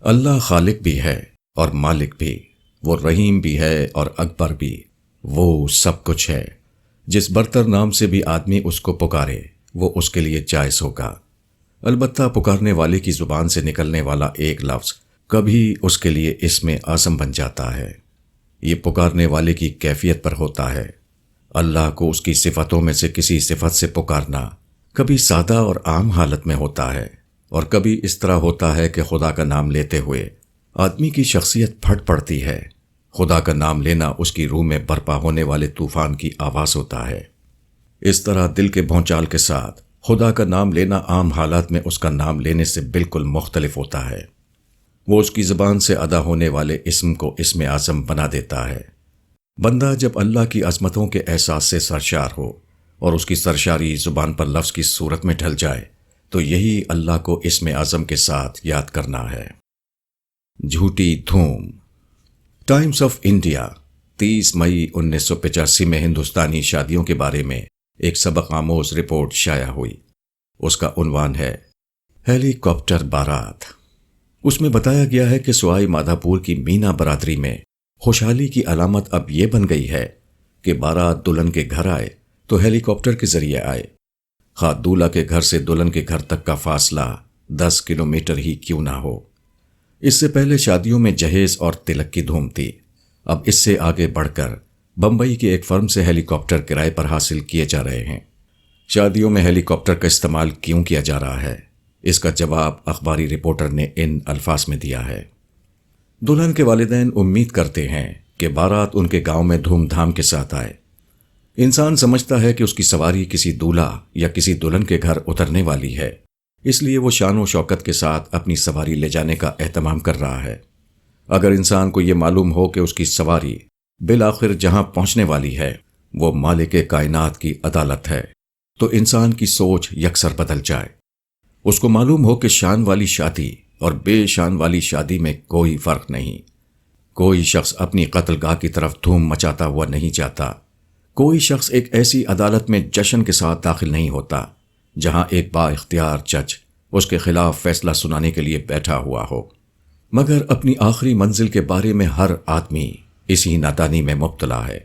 اللہ خالق بھی ہے اور مالک بھی، وہ رحیم بھی ہے اور اکبر بھی، وہ سب کچھ ہے۔ جس برتر نام سے بھی آدمی اس کو پکارے وہ اس کے لیے جائز ہوگا، البتہ پکارنے والے کی زبان سے نکلنے والا ایک لفظ کبھی اس کے لیے اسم اعظم بن جاتا ہے۔ یہ پکارنے والے کی کیفیت پر ہوتا ہے۔ اللہ کو اس کی صفتوں میں سے کسی صفت سے پکارنا کبھی سادہ اور عام حالت میں ہوتا ہے اور کبھی اس طرح ہوتا ہے کہ خدا کا نام لیتے ہوئے آدمی کی شخصیت پھٹ پڑتی ہے۔ خدا کا نام لینا اس کی روح میں برپا ہونے والے طوفان کی آواز ہوتا ہے۔ اس طرح دل کے بھونچال کے ساتھ خدا کا نام لینا عام حالات میں اس کا نام لینے سے بالکل مختلف ہوتا ہے۔ وہ اس کی زبان سے ادا ہونے والے اسم کو اسم اعظم بنا دیتا ہے۔ بندہ جب اللہ کی عظمتوں کے احساس سے سرشار ہو اور اس کی سرشاری زبان پر لفظ کی صورت میں ڈھل جائے تو یہی اللہ کو اسم اعظم کے ساتھ یاد کرنا ہے۔ جھوٹی دھوم۔ ٹائمز آف انڈیا 30 مئی 1985 میں ہندوستانی شادیوں کے بارے میں ایک سبق آموز رپورٹ شائع ہوئی۔ اس کا عنوان ہے ہیلی کاپٹر بارات۔ اس میں بتایا گیا ہے کہ سوائی مادھا پور کی مینا برادری میں خوشحالی کی علامت اب یہ بن گئی ہے کہ بارات دلہن کے گھر آئے تو ہیلی کاپٹر کے ذریعے آئے، خواہ دولہا کے گھر سے دلہن کے گھر تک کا فاصلہ 10 کلومیٹر ہی کیوں نہ ہو۔ اس سے پہلے شادیوں میں جہیز اور تلک کی دھوم تھی، اب اس سے آگے بڑھ کر بمبئی کی ایک فرم سے ہیلی کاپٹر کرائے پر حاصل کیے جا رہے ہیں۔ شادیوں میں ہیلی کاپٹر کا استعمال کیوں کیا جا رہا ہے، اس کا جواب اخباری رپورٹر نے ان الفاظ میں دیا ہے۔ دلہن کے والدین امید کرتے ہیں کہ بارات ان کے گاؤں میں دھوم دھام کے ساتھ آئے۔ انسان سمجھتا ہے کہ اس کی سواری کسی دولہا یا کسی دلہن کے گھر اترنے والی ہے، اس لیے وہ شان و شوکت کے ساتھ اپنی سواری لے جانے کا اہتمام کر رہا ہے۔ اگر انسان کو یہ معلوم ہو کہ اس کی سواری بالآخر جہاں پہنچنے والی ہے وہ مالک کائنات کی عدالت ہے تو انسان کی سوچ یکسر بدل جائے۔ اس کو معلوم ہو کہ شان والی شادی اور بے شان والی شادی میں کوئی فرق نہیں۔ کوئی شخص اپنی قتل گاہ کی طرف دھوم مچاتا ہوا نہیں جاتا، کوئی شخص ایک ایسی عدالت میں جشن کے ساتھ داخل نہیں ہوتا جہاں ایک با اختیار جج اس کے خلاف فیصلہ سنانے کے لیے بیٹھا ہوا ہو، مگر اپنی آخری منزل کے بارے میں ہر آدمی اسی نادانی میں مبتلا ہے۔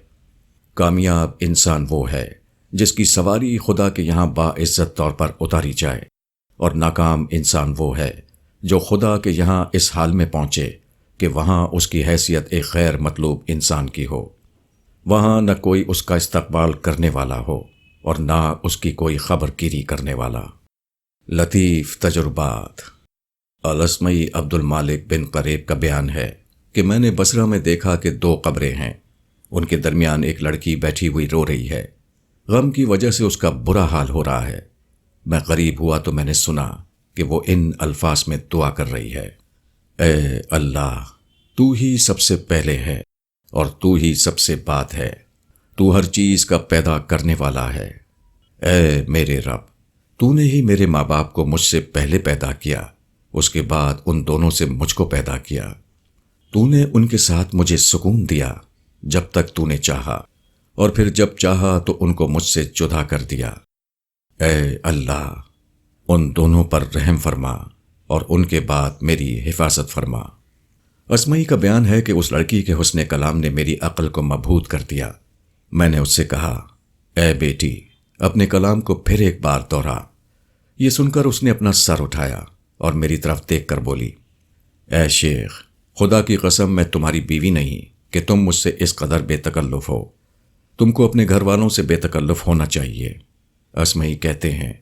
کامیاب انسان وہ ہے جس کی سواری خدا کے یہاں باعزت طور پر اتاری جائے، اور ناکام انسان وہ ہے جو خدا کے یہاں اس حال میں پہنچے کہ وہاں اس کی حیثیت ایک غیر مطلوب انسان کی ہو، وہاں نہ کوئی اس کا استقبال کرنے والا ہو اور نہ اس کی کوئی خبر گیری کرنے والا۔ لطیف تجربات۔ الاسمعی عبد المالک بن قریب کا بیان ہے کہ میں نے بصرہ میں دیکھا کہ 2 قبریں ہیں، ان کے درمیان ایک لڑکی بیٹھی ہوئی رو رہی ہے، غم کی وجہ سے اس کا برا حال ہو رہا ہے۔ میں قریب ہوا تو میں نے سنا کہ وہ ان الفاظ میں دعا کر رہی ہے: اے اللہ، تو ہی سب سے پہلے ہے اور تو ہی سب سے بعد ہے، تو ہر چیز کا پیدا کرنے والا ہے۔ اے میرے رب، تو نے ہی میرے ماں باپ کو مجھ سے پہلے پیدا کیا، اس کے بعد ان دونوں سے مجھ کو پیدا کیا۔ تو نے ان کے ساتھ مجھے سکون دیا جب تک تو نے چاہا، اور پھر جب چاہا تو ان کو مجھ سے جدا کر دیا۔ اے اللہ، ان دونوں پر رحم فرما اور ان کے بعد میری حفاظت فرما۔ اسمعی کا بیان ہے کہ اس لڑکی کے حسن کلام نے میری عقل کو مبہوت کر دیا۔ میں نے اس سے کہا: اے بیٹی، اپنے کلام کو پھر ایک بار دوہرا۔ یہ سن کر اس نے اپنا سر اٹھایا اور میری طرف دیکھ کر بولی: اے شیخ، خدا کی قسم میں تمہاری بیوی نہیں کہ تم مجھ سے اس قدر بے تکلف ہو، تم کو اپنے گھر والوں سے بے تکلف ہونا چاہیے۔ اسمعی کہتے ہیں،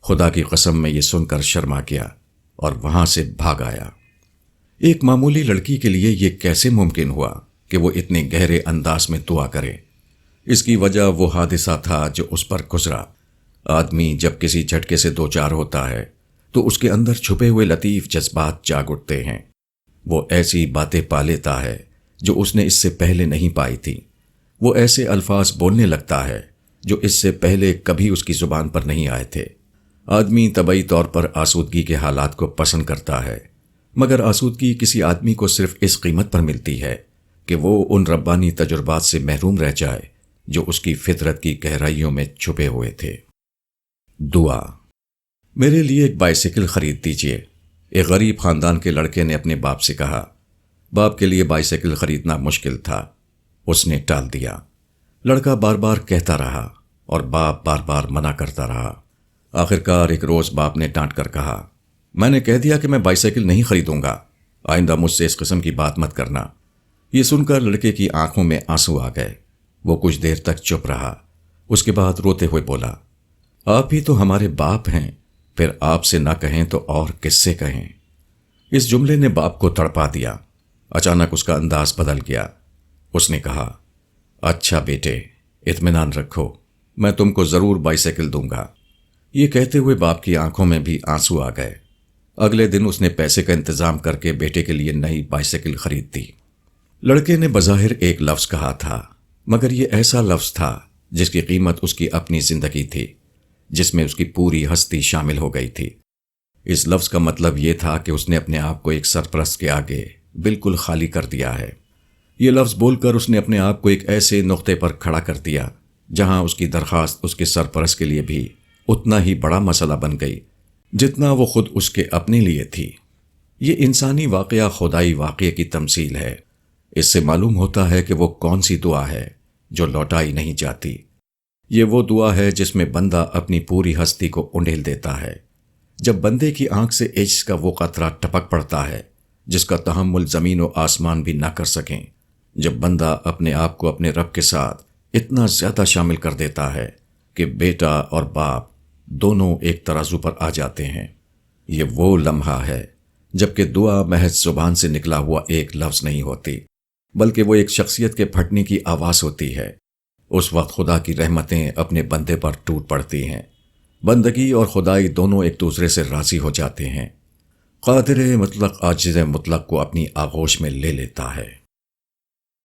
خدا کی قسم میں یہ سن کر شرما گیا اور وہاں سے بھاگ آیا۔ ایک معمولی لڑکی کے لیے یہ کیسے ممکن ہوا کہ وہ اتنے گہرے انداز میں دعا کرے؟ اس کی وجہ وہ حادثہ تھا جو اس پر گزرا۔ آدمی جب کسی جھٹکے سے دوچار ہوتا ہے تو اس کے اندر چھپے ہوئے لطیف جذبات جاگ اٹھتے ہیں، وہ ایسی باتیں پا لیتا ہے جو اس نے اس سے پہلے نہیں پائی تھی، وہ ایسے الفاظ بولنے لگتا ہے جو اس سے پہلے کبھی اس کی زبان پر نہیں آئے تھے۔ آدمی طبعی طور پر آسودگی کے حالات کو پسند کرتا ہے، مگر آسودگی کسی آدمی کو صرف اس قیمت پر ملتی ہے کہ وہ ان ربانی تجربات سے محروم رہ جائے جو اس کی فطرت کی گہرائیوں میں چھپے ہوئے تھے۔ دعا۔ میرے لیے ایک بائیسیکل خرید دیجیے۔ ایک غریب خاندان کے لڑکے نے اپنے باپ سے کہا۔ باپ کے لیے بائیسیکل خریدنا مشکل تھا، اس نے ٹال دیا۔ لڑکا بار بار کہتا رہا اور باپ بار بار منع کرتا رہا۔ آخرکار ایک روز باپ نے ڈانٹ کر کہا: میں نے کہہ دیا کہ میں بائیسیکل نہیں خریدوں گا، آئندہ مجھ سے اس قسم کی بات مت کرنا۔ یہ سن کر لڑکے کی آنکھوں میں آنسو آ گئے۔ وہ کچھ دیر تک چپ رہا، اس کے بعد روتے ہوئے بولا: آپ ہی تو ہمارے باپ ہیں، پھر آپ سے نہ کہیں تو اور کس سے کہیں؟ اس جملے نے باپ کو تڑپا دیا۔ اچانک اس کا انداز بدل گیا۔ اس نے کہا: اچھا بیٹے، اطمینان رکھو، میں تم کو ضرور بائیسیکل دوں گا۔ یہ کہتے ہوئے باپ کی آنکھوں میں بھی آنسو آ گئے۔ اگلے دن اس نے پیسے کا انتظام کر کے بیٹے کے لیے نئی بائیسیکل خرید دی۔ لڑکے نے بظاہر ایک لفظ کہا تھا، مگر یہ ایسا لفظ تھا جس کی قیمت اس کی اپنی زندگی تھی، جس میں اس کی پوری ہستی شامل ہو گئی تھی۔ اس لفظ کا مطلب یہ تھا کہ اس نے اپنے آپ کو ایک سرپرست کے آگے بالکل خالی کر دیا ہے۔ یہ لفظ بول کر اس نے اپنے آپ کو ایک ایسے نقطے پر کھڑا کر دیا جہاں اس کی درخواست اس کے سرپرست کے لیے بھی اتنا ہی بڑا مسئلہ بن گئی جتنا وہ خود اس کے اپنے لیے تھی۔ یہ انسانی واقعہ خدائی واقعے کی تمثیل ہے۔ اس سے معلوم ہوتا ہے کہ وہ کون سی دعا ہے جو لوٹائی نہیں جاتی۔ یہ وہ دعا ہے جس میں بندہ اپنی پوری ہستی کو انڈیل دیتا ہے۔ جب بندے کی آنکھ سے عجز کا وہ قطرہ ٹپک پڑتا ہے جس کا تحمل زمین و آسمان بھی نہ کر سکیں، جب بندہ اپنے آپ کو اپنے رب کے ساتھ اتنا زیادہ شامل کر دیتا ہے کہ بیٹا اور باپ دونوں ایک ترازو پر آ جاتے ہیں، یہ وہ لمحہ ہے جبکہ دعا محض زبان سے نکلا ہوا ایک لفظ نہیں ہوتی، بلکہ وہ ایک شخصیت کے پھٹنے کی آواز ہوتی ہے۔ اس وقت خدا کی رحمتیں اپنے بندے پر ٹوٹ پڑتی ہیں، بندگی اور خدائی دونوں ایک دوسرے سے راضی ہو جاتے ہیں۔ قادر مطلق عاجز مطلق کو اپنی آغوش میں لے لیتا ہے۔